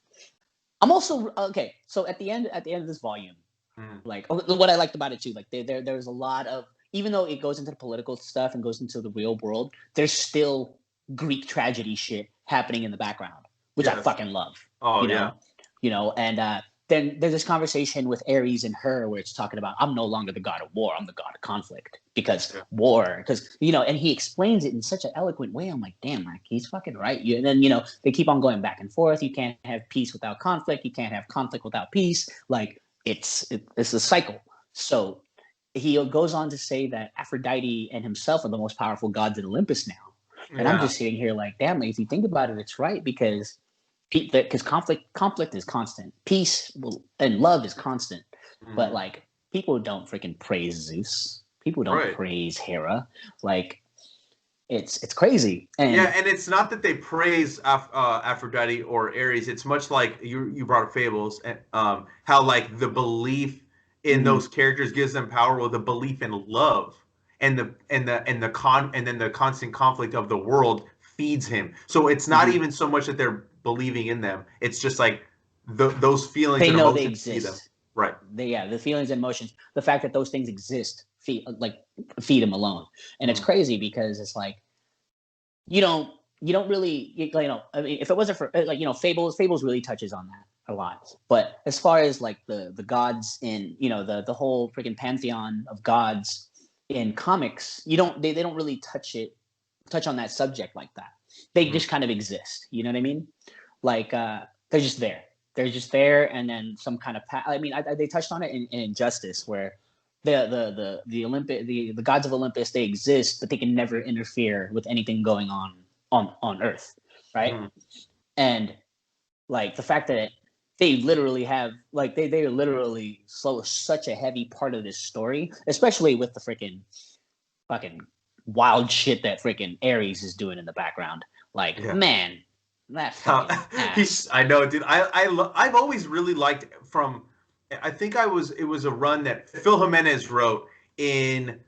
I'm also okay. So at the end of this volume, like what I liked about it too, like there's a lot of, even though it goes into the political stuff and goes into the real world, there's still Greek tragedy shit happening in the background, which I fucking love. Oh, you know, and then there's this conversation with Ares and her where it's talking about, I'm no longer the god of war, I'm the god of conflict, because you know, and he explains it in such an eloquent way. I'm like, damn, like he's fucking right. And then, you know, they keep on going back and forth. You can't have peace without conflict. You can't have conflict without peace. Like it's a cycle. So he goes on to say that Aphrodite and himself are the most powerful gods in Olympus now. And I'm just sitting here like, damn, if you think about it, it's right, because conflict is constant, peace and love is constant, but like people don't freaking praise Zeus, people don't praise Hera, like it's crazy. And and it's not that they praise Aphrodite or Ares. It's much like you brought up Fables, and how like the belief in those characters gives them power, with the belief in love and the constant conflict of the world feeds him. So it's not even so much that they're believing in them. It's just like those feelings they and know emotions they exist. Feed them. Right. The feelings and emotions, the fact that those things exist, feed him alone. And it's crazy because it's like you don't really, you know, I mean, if it wasn't for like, you know, Fables really touches on that a lot. But as far as like the gods in, you know, the whole freaking pantheon of gods in comics, they don't really touch on that subject like that. They just kind of exist. You know what I mean? Like they're just there. they're just there, and then some kind of they touched on it in Injustice, where the gods of Olympus, they exist, but they can never interfere with anything going on Earth, right? And like the fact that they literally have like they are literally such a heavy part of this story, especially with the freaking fucking wild shit that freaking Ares is doing in the background. Like, man, that fucking I know, dude. I've always really liked from. I think it was a run that Phil Jimenez wrote in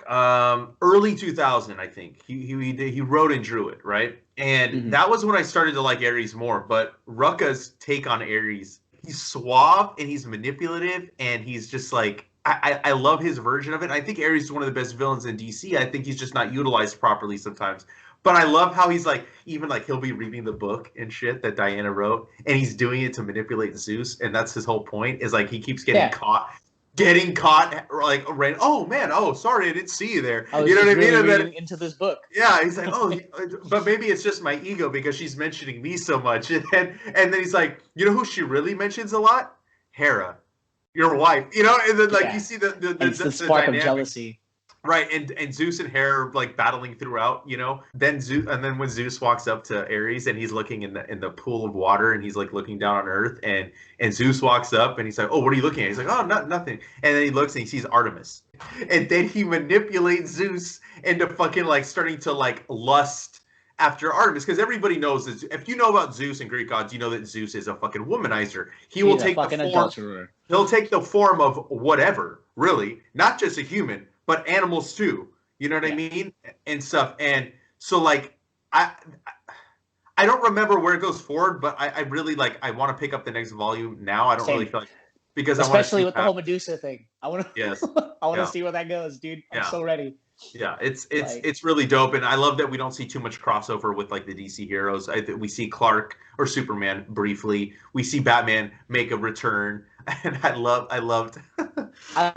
early 2000. I think he wrote and drew it, right? And that was when I started to like Ares more. But Rucka's take on Ares, he's suave and he's manipulative, and he's just like, I love his version of it. I think Ares is one of the best villains in DC. I think he's just not utilized properly sometimes. But I love how he's like, even like he'll be reading the book and shit that Diana wrote, and he's doing it to manipulate Zeus, and that's his whole point. Is like he keeps getting caught, like, oh man, oh sorry, I didn't see you there. You know what I mean? And then into this book. Yeah, he's like, oh, but maybe it's just my ego because she's mentioning me so much, and then he's like, you know who she really mentions a lot? Hera, your wife. You know, and then like you see the spark of jealousy. Right, and Zeus and Hera are like battling throughout, you know. Then when Zeus walks up to Ares and he's looking in the pool of water and he's like looking down on Earth, and Zeus walks up and he's like, oh, what are you looking at? He's like, oh, nothing. And then he looks and he sees Artemis, and then he manipulates Zeus into fucking like starting to like lust after Artemis, because everybody knows that if you know about Zeus and Greek gods, you know that Zeus is a fucking womanizer. He'll take the form of whatever, really, not just a human, but animals too. You know what I mean? And stuff. And so like I don't remember where it goes forward, but I really like, I want to pick up the next volume now. I don't really feel like, because especially with the whole Medusa thing. I want to Yes. I want to see where that goes, dude. I'm so ready. Yeah, it's really dope, and I love that we don't see too much crossover with like the DC heroes. We see Clark or Superman briefly. We see Batman make a return, and I loved. We're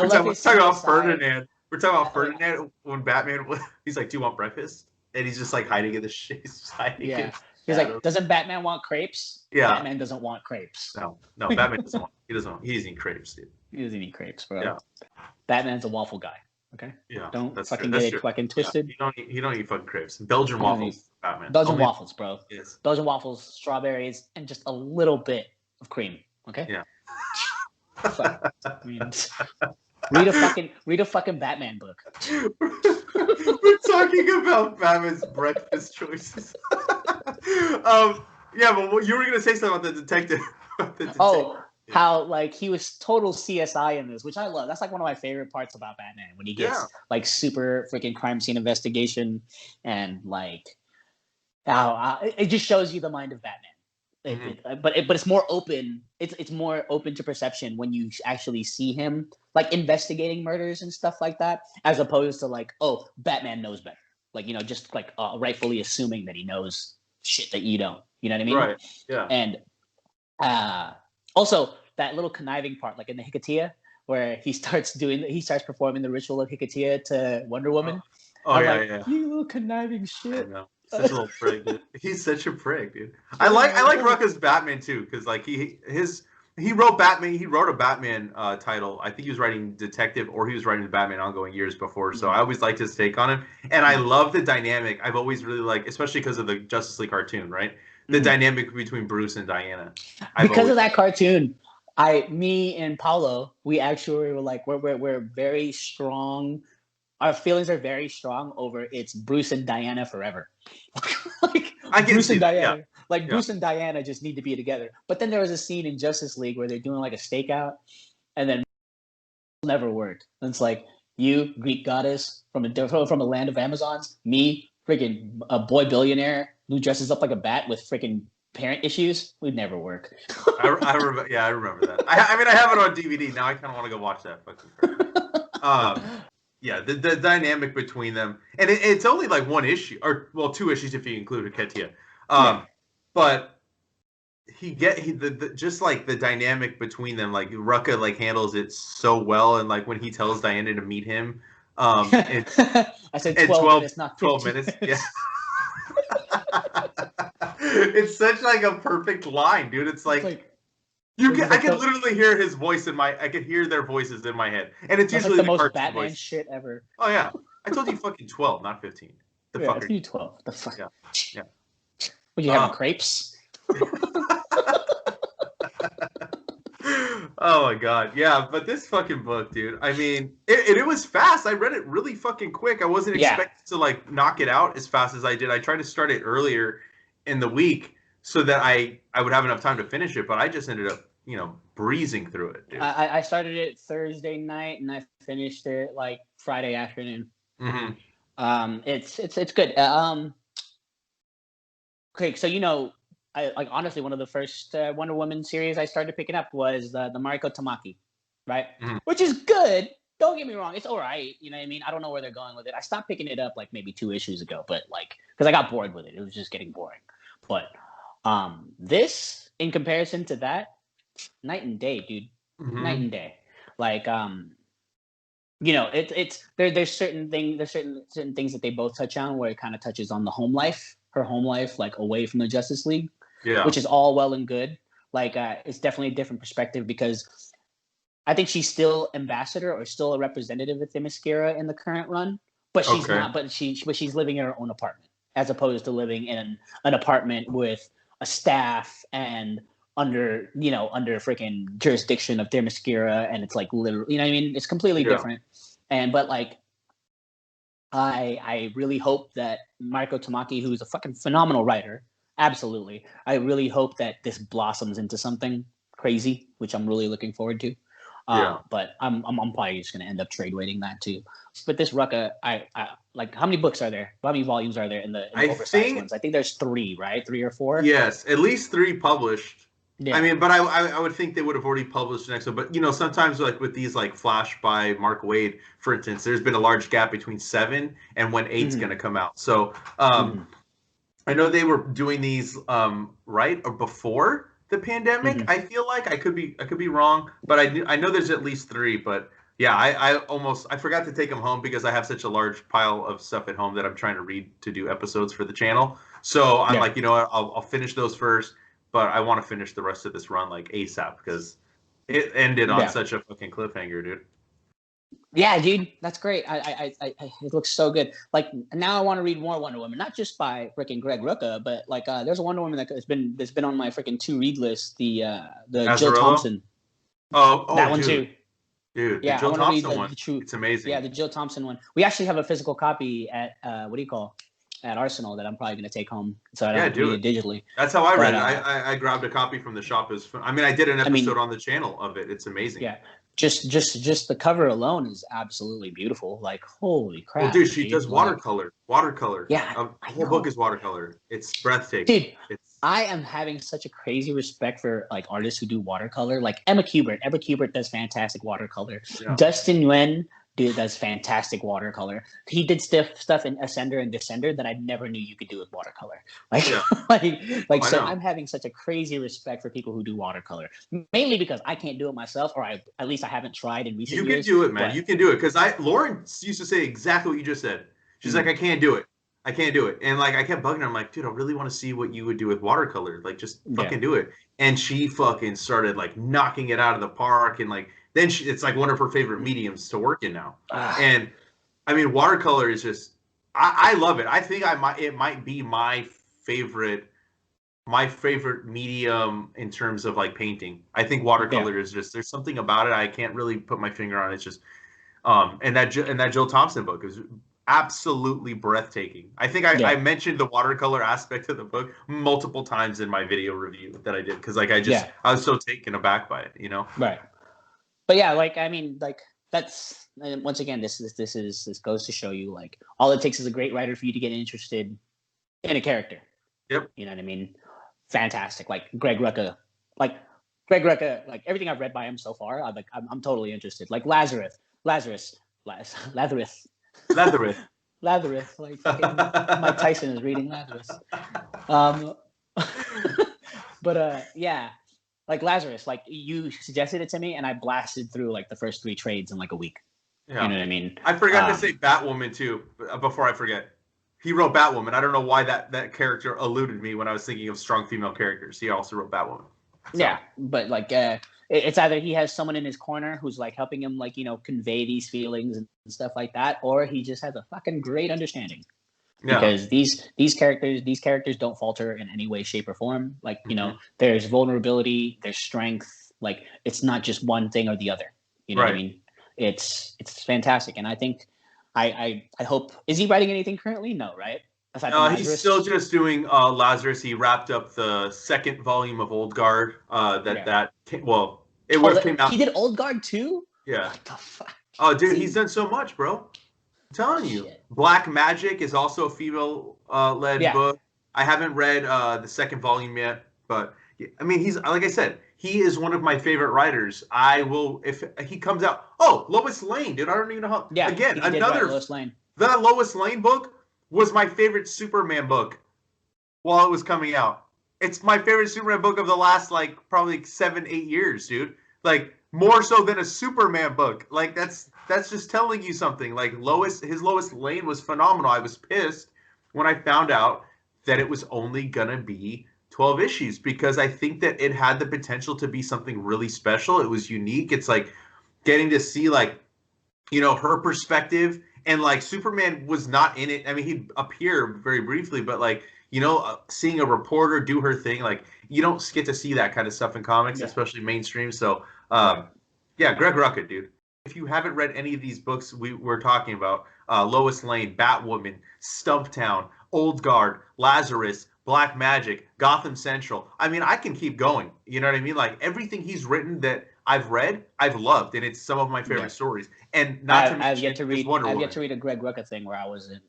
talking about Ferdinand. We're talking about Ferdinand when Batman, he's like, do you want breakfast? And he's just like hiding in the shit. He's hiding in he's like, doesn't Batman want crepes? Yeah. Batman doesn't want crepes. No, Batman doesn't want. He doesn't eat crepes, dude. He doesn't eat crepes, bro. Yeah. Batman's a waffle guy. Okay. Yeah. Don't fucking get it fucking twisted. Yeah. You don't eat fucking crepes. Belgian waffles, Batman. Belgian waffles, bro. Yes. Belgian waffles, strawberries, and just a little bit of cream. Okay. Yeah. Read a fucking Batman book. We're talking about Batman's breakfast choices. Yeah, but you were gonna say something about the detective. How like he was total CSI in this, which I love. That's like one of my favorite parts about Batman, when he gets like super freaking crime scene investigation, and like it just shows you the mind of Batman. But it's more open. It's more open to perception when you actually see him like investigating murders and stuff like that, as opposed to like, oh, Batman knows better. Like, you know, just like rightfully assuming that he knows shit that you don't. You know what I mean? Right. Yeah. And also that little conniving part, like in the Hikatia, where he starts performing the ritual of Hikatia to Wonder Woman. Yeah. You little conniving shit. I know. Such a little prick, dude. He's such a prick, dude. I like Rucka's Batman too, because like he wrote Batman. He wrote a Batman title. I think he was writing Detective, or he was writing the Batman ongoing years before. So I always liked his take on him, and I love the dynamic. I've always really liked, especially because of the Justice League cartoon, right? The dynamic between Bruce and Diana. Because of that cartoon, me and Paulo, we actually were like, we're very strong. Our feelings are very strong over it's Bruce and Diana forever. Like Bruce and Diana, Bruce and Diana just need to be together. But then there was a scene in Justice League where they're doing like a stakeout, and then never worked. And it's like, you, Greek goddess from a land of Amazons, me, freaking a boy billionaire who dresses up like a bat with freaking parent issues, would never work. I remember that. I mean, I have it on DVD now. I kind of want to go watch that fucking crap. Yeah, the dynamic between them, and it's only like one issue, or well, two issues if you include Ketia. But just like the dynamic between them, like Rucka like handles it so well, and like when he tells Diana to meet him, I said 12 minutes, not 12 minutes. Yeah. It's such like a perfect line, dude. It's like I could literally hear his voice I could hear their voices in my head. And it's usually like the most cartoon Batman voice. shit ever. Oh yeah. I told you fucking 12, not 15. The fuck are you 12? The fuck? Yeah. Would you have crepes? Oh my god, yeah, but this fucking book, dude. I mean, it was fast. I read it really fucking quick. I wasn't expecting to like knock it out as fast as I did. I tried to start it earlier in the week so that I would have enough time to finish it, but I just ended up, breezing through it, dude. I started it Thursday night and I finished it like Friday afternoon. Mm-hmm. It's good. Okay, so I like honestly one of the first Wonder Woman series I started picking up was the Mariko Tamaki, right? Mm-hmm. Which is good. Don't get me wrong, it's all right. You know what I mean? I don't know where they're going with it. I stopped picking it up like maybe 2 issues ago, but like because I got bored with it. It was just getting boring. But this in comparison to that, night and day, dude. Mm-hmm. Night and day. Like there's certain things that they both touch on where it kind of touches on the home life, her home life, like away from the Justice League, which is all well and good. Like it's definitely a different perspective because I think she's still ambassador or still a representative at Themyscira in the current run, but she's not. But she's living in her own apartment as opposed to living in an apartment with a staff and under freaking jurisdiction of Themyscira, and it's like literally, what I mean? It's completely different. But like, I really hope that Mariko Tamaki, who's a fucking phenomenal writer, absolutely, I really hope that this blossoms into something crazy, which I'm really looking forward to. But I'm probably just gonna end up trade weighting that too. But this Rucka, I like, how many books are there? How many volumes are there in the oversized ones? I think there's 3, right? 3 or 4. Yes, at least 3 published. Yeah. I mean, but I would think they would have already published the next one. But sometimes like with these like Flash by Mark Waid, for instance, there's been a large gap between 7 and when 8's going to come out. So I know they were doing these right or before the pandemic. I feel like I could be wrong, but I know there's at least 3. But yeah, I forgot to take them home because I have such a large pile of stuff at home that I'm trying to read to do episodes for the channel. So I'm like, I'll finish those first. But I want to finish the rest of this run like ASAP because it ended on such a fucking cliffhanger, dude. Yeah, dude, that's great. I it looks so good. Like now, I want to read more Wonder Woman, not just by freaking Greg Rucka, but like there's a Wonder Woman that's been on my freaking to read list. The Jill Thompson. Oh, that one too. Dude, the Jill Thompson one. It's amazing. Yeah, the Jill Thompson one. We actually have a physical copy at at Arsenal that I'm probably going to take home, so I don't read it digitally. That's how I read it. I grabbed a copy from the shop. I did an episode on the channel of it. It's amazing. Yeah, just the cover alone is absolutely beautiful. Like, holy crap! Well, dude, she does watercolor. Yeah, the whole book is watercolor. It's breathtaking. Dude, I am having such a crazy respect for like artists who do watercolor. Like Emma Kubert. Emma Kubert does fantastic watercolor. Yeah. Dustin Nguyen does fantastic watercolor. He did stuff in Ascender and Descender that I never knew you could do with watercolor. Like, so I'm having such a crazy respect for people who do watercolor. Mainly because I can't do it myself, or at least I haven't tried in recent years. You can do it, man. You can do it. Because Lauren used to say exactly what you just said. She's like, I can't do it. And like, I kept bugging her. I'm like, dude, I really want to see what you would do with watercolor. Like, just fucking do it. And she fucking started like knocking it out of the park, and like, then it's like one of her favorite mediums to work in now. And I mean, watercolor is just, I love it. I think it might be my favorite medium in terms of like painting. I think watercolor is just, there's something about it I can't really put my finger on. It's just, and that Jill Thompson book is absolutely breathtaking. I think I mentioned the watercolor aspect of the book multiple times in my video review that I did because like I was so taken aback by it, Right. But yeah, like I mean, like that's, and once again, this goes to show you like all it takes is a great writer for you to get interested in a character. Yep. You know what I mean? Fantastic. Like Greg Rucka, like everything I've read by him so far, I'm totally interested. Like Lazarus. Like fucking Mike Tyson is reading Lazarus. But yeah. Like Lazarus, like you suggested it to me, and I blasted through like the first 3 trades in like a week. Yeah. You know what I mean? I forgot to say Batwoman too before I forget. He wrote Batwoman. I don't know why that character eluded me when I was thinking of strong female characters. He also wrote Batwoman. So. Yeah, but like it's either he has someone in his corner who's like helping him like, convey these feelings and stuff like that, or he just has a fucking great understanding. Yeah. Because these characters don't falter in any way, shape, or form. Like, there's vulnerability, there's strength. Like, it's not just one thing or the other. You know what I mean? It's fantastic. And I think I hope, is he writing anything currently? No, right? He's still just doing Lazarus. He wrapped up the second volume of Old Guard. It would have came out. He did Old Guard too? Yeah. What the fuck? Oh, dude, he's done so much, bro. I'm telling you. Shit. Black Magic is also a female-led book. I haven't read the second volume yet, but I mean, he's, like I said, he is one of my favorite writers. I will, if he comes out. Oh, Lois Lane, dude. I don't even know how. Yeah. Again, another Lois Lane. That Lois Lane book was my favorite Superman book while it was coming out. It's my favorite Superman book of the last, like, probably 7-8 years, dude. Like, more so than a Superman book. Like, that's just telling you something. Like, his Lois Lane was phenomenal. I was pissed when I found out that it was only gonna be 12 issues, because I think that it had the potential to be something really special. It was unique. It's like getting to see, like, her perspective. And, like, Superman was not in it. I mean, he'd appear very briefly, but, like, seeing a reporter do her thing, like, you don't get to see that kind of stuff in comics, especially mainstream. So, Greg Rucka, dude. If you haven't read any of these books we're talking about, Lois Lane, Batwoman, Stumptown, Old Guard, Lazarus, Black Magic, Gotham Central. I mean, I can keep going. You know what I mean? Like, everything he's written that I've read, I've loved, and it's some of my favorite stories. And I've yet to read a Greg Rucka thing where I wasn't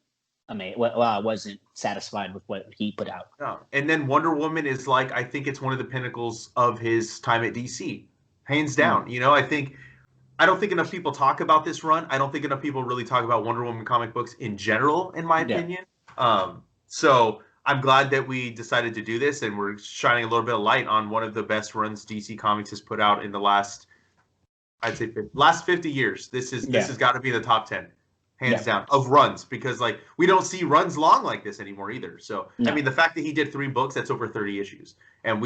I wasn't satisfied with what he put out. No. And then Wonder Woman is, like, I think it's one of the pinnacles of his time at DC, hands down. I don't think enough people talk about this run. I don't think enough people really talk about Wonder Woman comic books in general, in my opinion. So I'm glad that we decided to do this, and we're shining a little bit of light on one of the best runs DC Comics has put out in the last 50 years. This has got to be the top 10, hands down, of runs, because, like, we don't see runs long like this anymore either. So, I mean, the fact that he did 3 books, that's over 30 issues. And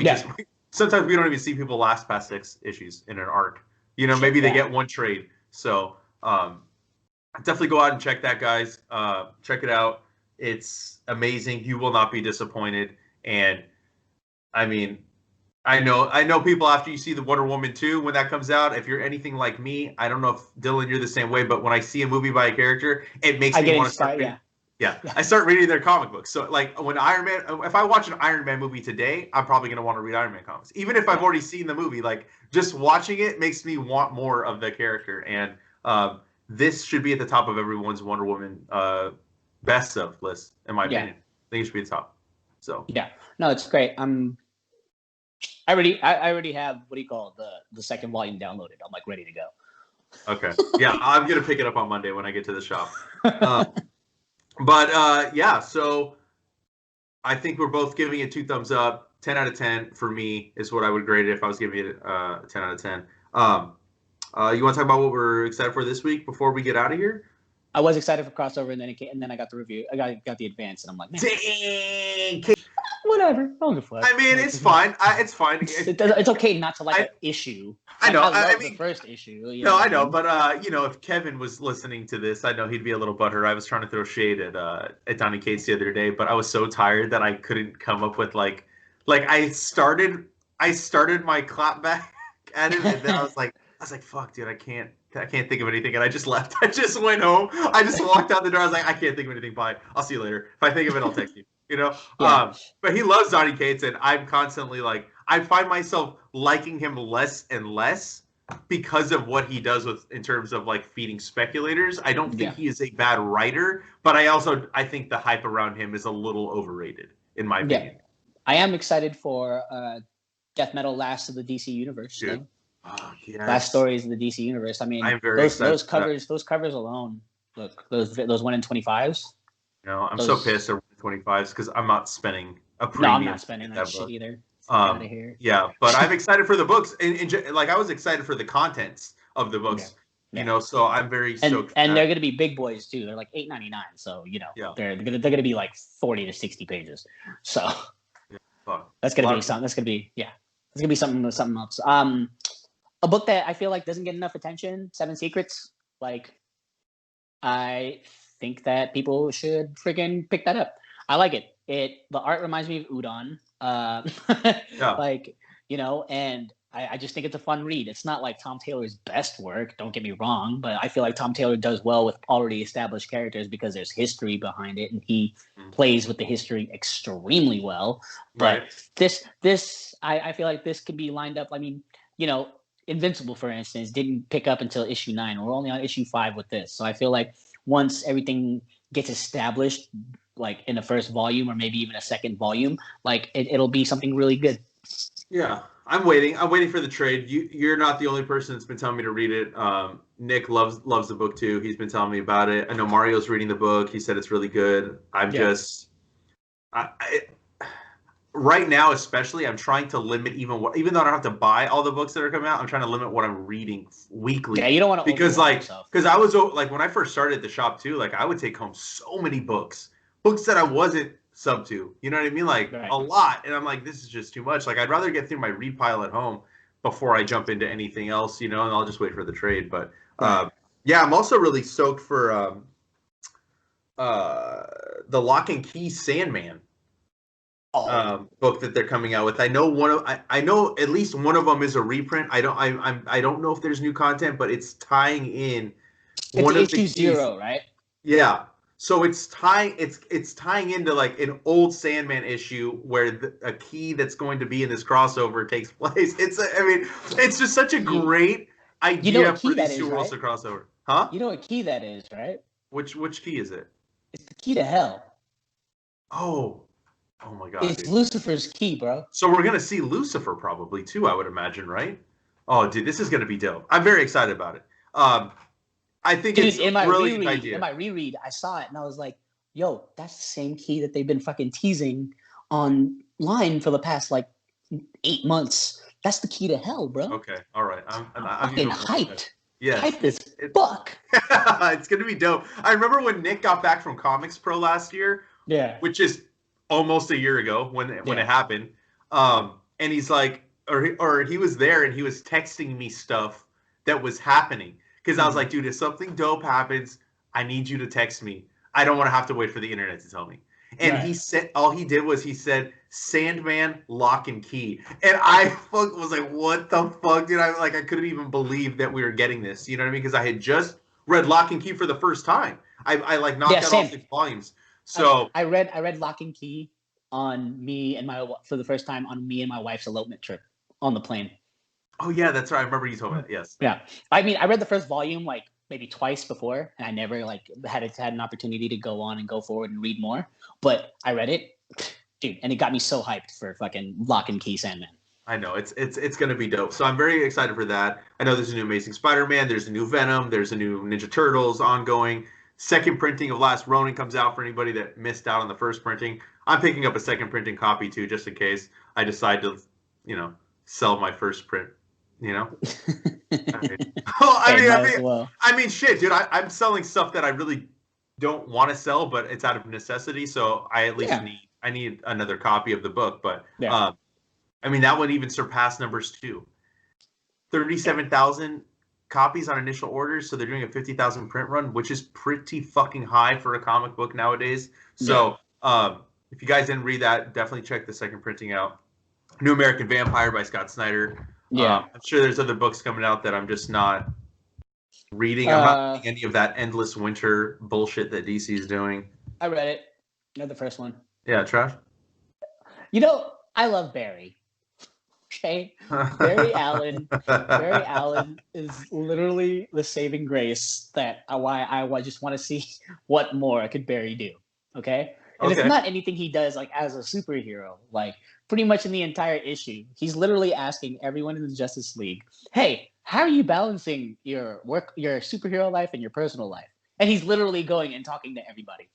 sometimes we don't even see people last past 6 issues in an arc. Maybe they get one trade. So, definitely go out and check that, guys. Check it out. It's amazing. You will not be disappointed. And I mean, I know people, after you see the Wonder Woman 2, when that comes out, if you're anything like me, I don't know if Dylan, you're the same way, but when I see a movie by a character, it makes me want to start reading. Yeah, I start reading their comic books. So, like, when if I watch an Iron Man movie today, I'm probably going to want to read Iron Man comics. Even if I've already seen the movie, like, just watching it makes me want more of the character. And this should be at the top of everyone's Wonder Woman best of list, in my opinion. I think it should be the top. So no, it's great. I already have, what do you call it, the second volume downloaded. I'm, like, ready to go. Okay. Yeah, I'm gonna pick it up on Monday when I get to the shop. So I think we're both giving it 2 thumbs up. 10 out of 10 for me is what I would grade it if I was giving it 10 out of 10. You want to talk about what we're excited for this week before we get out of here? I was excited for crossover, and then I got the review. I got the advance, and I'm like, man, dang. Whatever. I mean, it's fine. It's fine. It's okay not to like an issue. I know. I mean, the first issue. I know. But if Kevin was listening to this, I know he'd be a little butthurt. I was trying to throw shade at Donny Cates the other day, but I was so tired that I couldn't come up with like I started my clap back at him, and then I was like, fuck, dude, I can't think of anything, and I just left. I just went home. I just walked out the door. I was like, I can't think of anything. Bye. I'll see you later. If I think of it, I'll text you. But he loves Donny Cates, and I'm constantly like, I find myself liking him less and less because of what he does in terms of, like, feeding speculators. I don't think he is a bad writer, but I think the hype around him is a little overrated, in my opinion. I am excited for Death Metal Last of the DC Universe. Dude. Oh, yes. Last stories of the DC Universe. I mean, those covers alone. Look, those 1 in 25s. No, I'm so pissed at 125s because I'm not spending a premium. No, I'm not spending that shit either. Out of here. Yeah, but I'm excited for the books, and like, I was excited for the contents of the books. You know, so I'm very stoked. And they're gonna be big boys too. They're like $8.99, so you know, they're gonna be like 40 to 60 pages. So that's gonna be something. That's gonna be It's gonna be something else. A book that I feel like doesn't get enough attention, Seven Secrets. Like, I think that people should freaking pick that up. I like it. The art reminds me of Udon. Like, you know, and I just think it's a fun read. It's not like Tom Taylor's best work, don't get me wrong, but I feel like Tom Taylor does well with already established characters because there's history behind it, and he plays with the history extremely well. But I feel like this could be lined up. I mean, you know, Invincible, for instance, didn't pick up until issue 9. We're only on issue 5 with this. So I feel like once everything gets established, like in the first volume or maybe even a second volume, like it'll be something really good. Yeah, I'm waiting. I'm waiting for the trade. You're not the only person that's been telling me to read it. Nick loves the book too. He's been telling me about it. I know Mario's reading the book. He said it's really good. Right now, especially, I'm trying to limit even though I don't have to buy all the books that are coming out, I'm trying to limit what I'm reading weekly. Yeah, you don't want to because I was like when I first started at the shop too, like I would take home so many books that I wasn't sub to. You know what I mean? Like a lot, and I'm like, this is just too much. Like I'd rather get through my read pile at home before I jump into anything else, you know. And I'll just wait for the trade. But yeah, I'm also really stoked for the Lock and Key Sandman. Book that they're coming out with. I know I know at least one of them is a reprint. I don't know if there's new content, but it's tying in one of the issue 0, right? Yeah. So it's tying into like an old Sandman issue where a key that's going to be in this crossover takes place. It's just such a great idea for these two worlds to cross over. Huh? You know what key that is, right? Which key is it? It's the key to hell. Oh my god. It's Lucifer's key, bro. So we're gonna see Lucifer probably too, I would imagine, right? Oh dude, this is gonna be dope. I'm very excited about it. I think it's a brilliant idea. In my reread, I saw it and I was like, yo, that's the same key that they've been fucking teasing online for the past like 8 months. That's the key to hell, bro. Okay, all right. I'm fucking hyped. Yeah, hyped as fuck. It's gonna be dope. I remember when Nick got back from Comics Pro last year. Yeah. Which is almost a year ago when it happened. And he's like, or he was there and he was texting me stuff that was happening. Because I was like, dude, if something dope happens, I need you to text me. I don't want to have to wait for the internet to tell me. And he said, all he did was he said, Sandman, Lock and Key. And I was like, what the fuck, dude? I couldn't even believe that we were getting this. You know what I mean? Because I had just read Lock and Key for the first time. I knocked out all 6 volumes. So I read Lock and Key for the first time on me and my wife's elopement trip on the plane. Oh yeah, that's right. I remember you told me that. Yes. Yeah. I mean, I read the first volume like maybe twice before, and I never like had an opportunity to go on and go forward and read more. But I read it, dude, and it got me so hyped for fucking Lock and Key Sandman. I know it's gonna be dope. So I'm very excited for that. I know there's a new Amazing Spider-Man, there's a new Venom, there's a new Ninja Turtles ongoing. Second printing of Last Ronin comes out for anybody that missed out on the first printing. I'm picking up a second printing copy too, just in case I decide to, sell my first print. I mean, shit, dude. I'm selling stuff that I really don't want to sell, but it's out of necessity. So I at least need another copy of the book. But I mean, that would even surpass numbers too. 37,000 copies on initial orders, so they're doing a 50,000 print run, which is pretty fucking high for a comic book nowadays. So if you guys didn't read that, definitely check the second printing out. New American Vampire by Scott Snyder. I'm sure there's other books coming out that I'm just not reading. I'm not reading any of that endless winter bullshit that DC is doing. I read it. Not the first one. Yeah, trash. I love Barry. Okay, Barry Allen is literally the saving grace that I just want to see what more could Barry do. Okay, and it's not anything he does like as a superhero. Like pretty much in the entire issue, he's literally asking everyone in the Justice League, "Hey, how are you balancing your superhero life and your personal life?" And he's literally going and talking to everybody.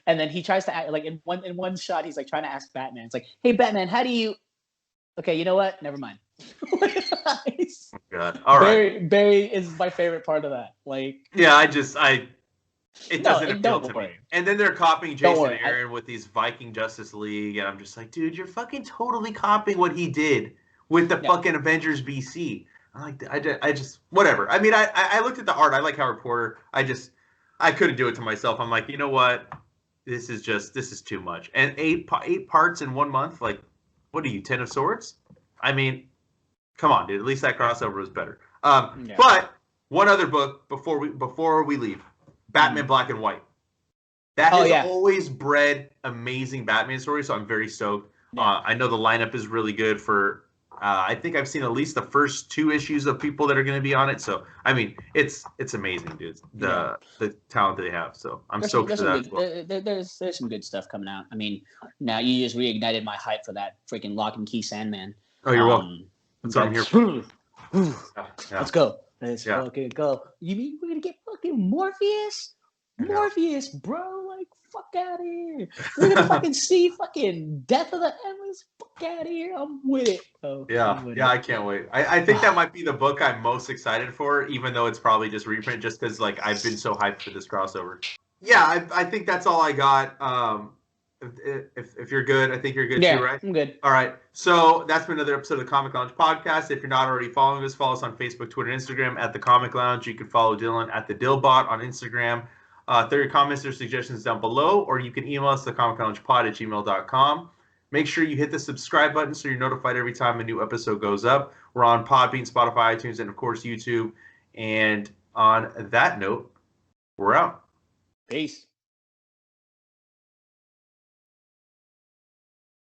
And then he tries to act like in one shot, he's like trying to ask Batman. It's like, "Hey, Batman, how do you?" Okay, you know what? Never mind. Oh God. All right. Barry is my favorite part of that. Like, yeah, it doesn't appeal to me. And then they're copying Jason Aaron with these Viking Justice League, and I'm just like, dude, you're fucking totally copying what he did with the fucking Avengers BC. I just whatever. I mean, I looked at the art. I like Howard Porter. I couldn't do it to myself. I'm like, you know what? This is too much. And eight parts in 1 month. Like, what are you, 10 of Swords? I mean, come on, dude. At least that crossover was better. But one other book before we leave. Batman Black and White. That has always bred amazing Batman stories, so I'm very stoked. I know the lineup is really good for. I think I've seen at least the first 2 issues of people that are going to be on it. So I mean, it's amazing, dude. The talent that they have. So I'm stoked for that. There's some good stuff coming out. I mean, now you just reignited my hype for that freaking Lock and Key Sandman. Oh, you're welcome. That's what I'm here for. Let's go. Let's fucking go. You mean we're gonna get fucking Morpheus? Morpheus, bro. Like, fuck out of here. We're gonna fucking see fucking Death of the Endless. Fuck out of here. I'm with it, bro. I can't wait. I think that might be the book I'm most excited for, even though it's probably just reprint, just because like I've been so hyped for this crossover. Yeah, I think that's all I got. If you're good, I think you're good too, right? I'm good. All right. So that's been another episode of the Comic Lounge podcast. If you're not already following us, follow us on Facebook, Twitter, and Instagram at The Comic Lounge. You can follow Dylan at The Dillbot on Instagram. Throw your comments or suggestions down below, or you can email us thecomicloungepod@gmail.com. Make sure you hit the subscribe button so you're notified every time a new episode goes up. We're on Podbean, Spotify, iTunes, and of course YouTube. And on that note, we're out. Peace.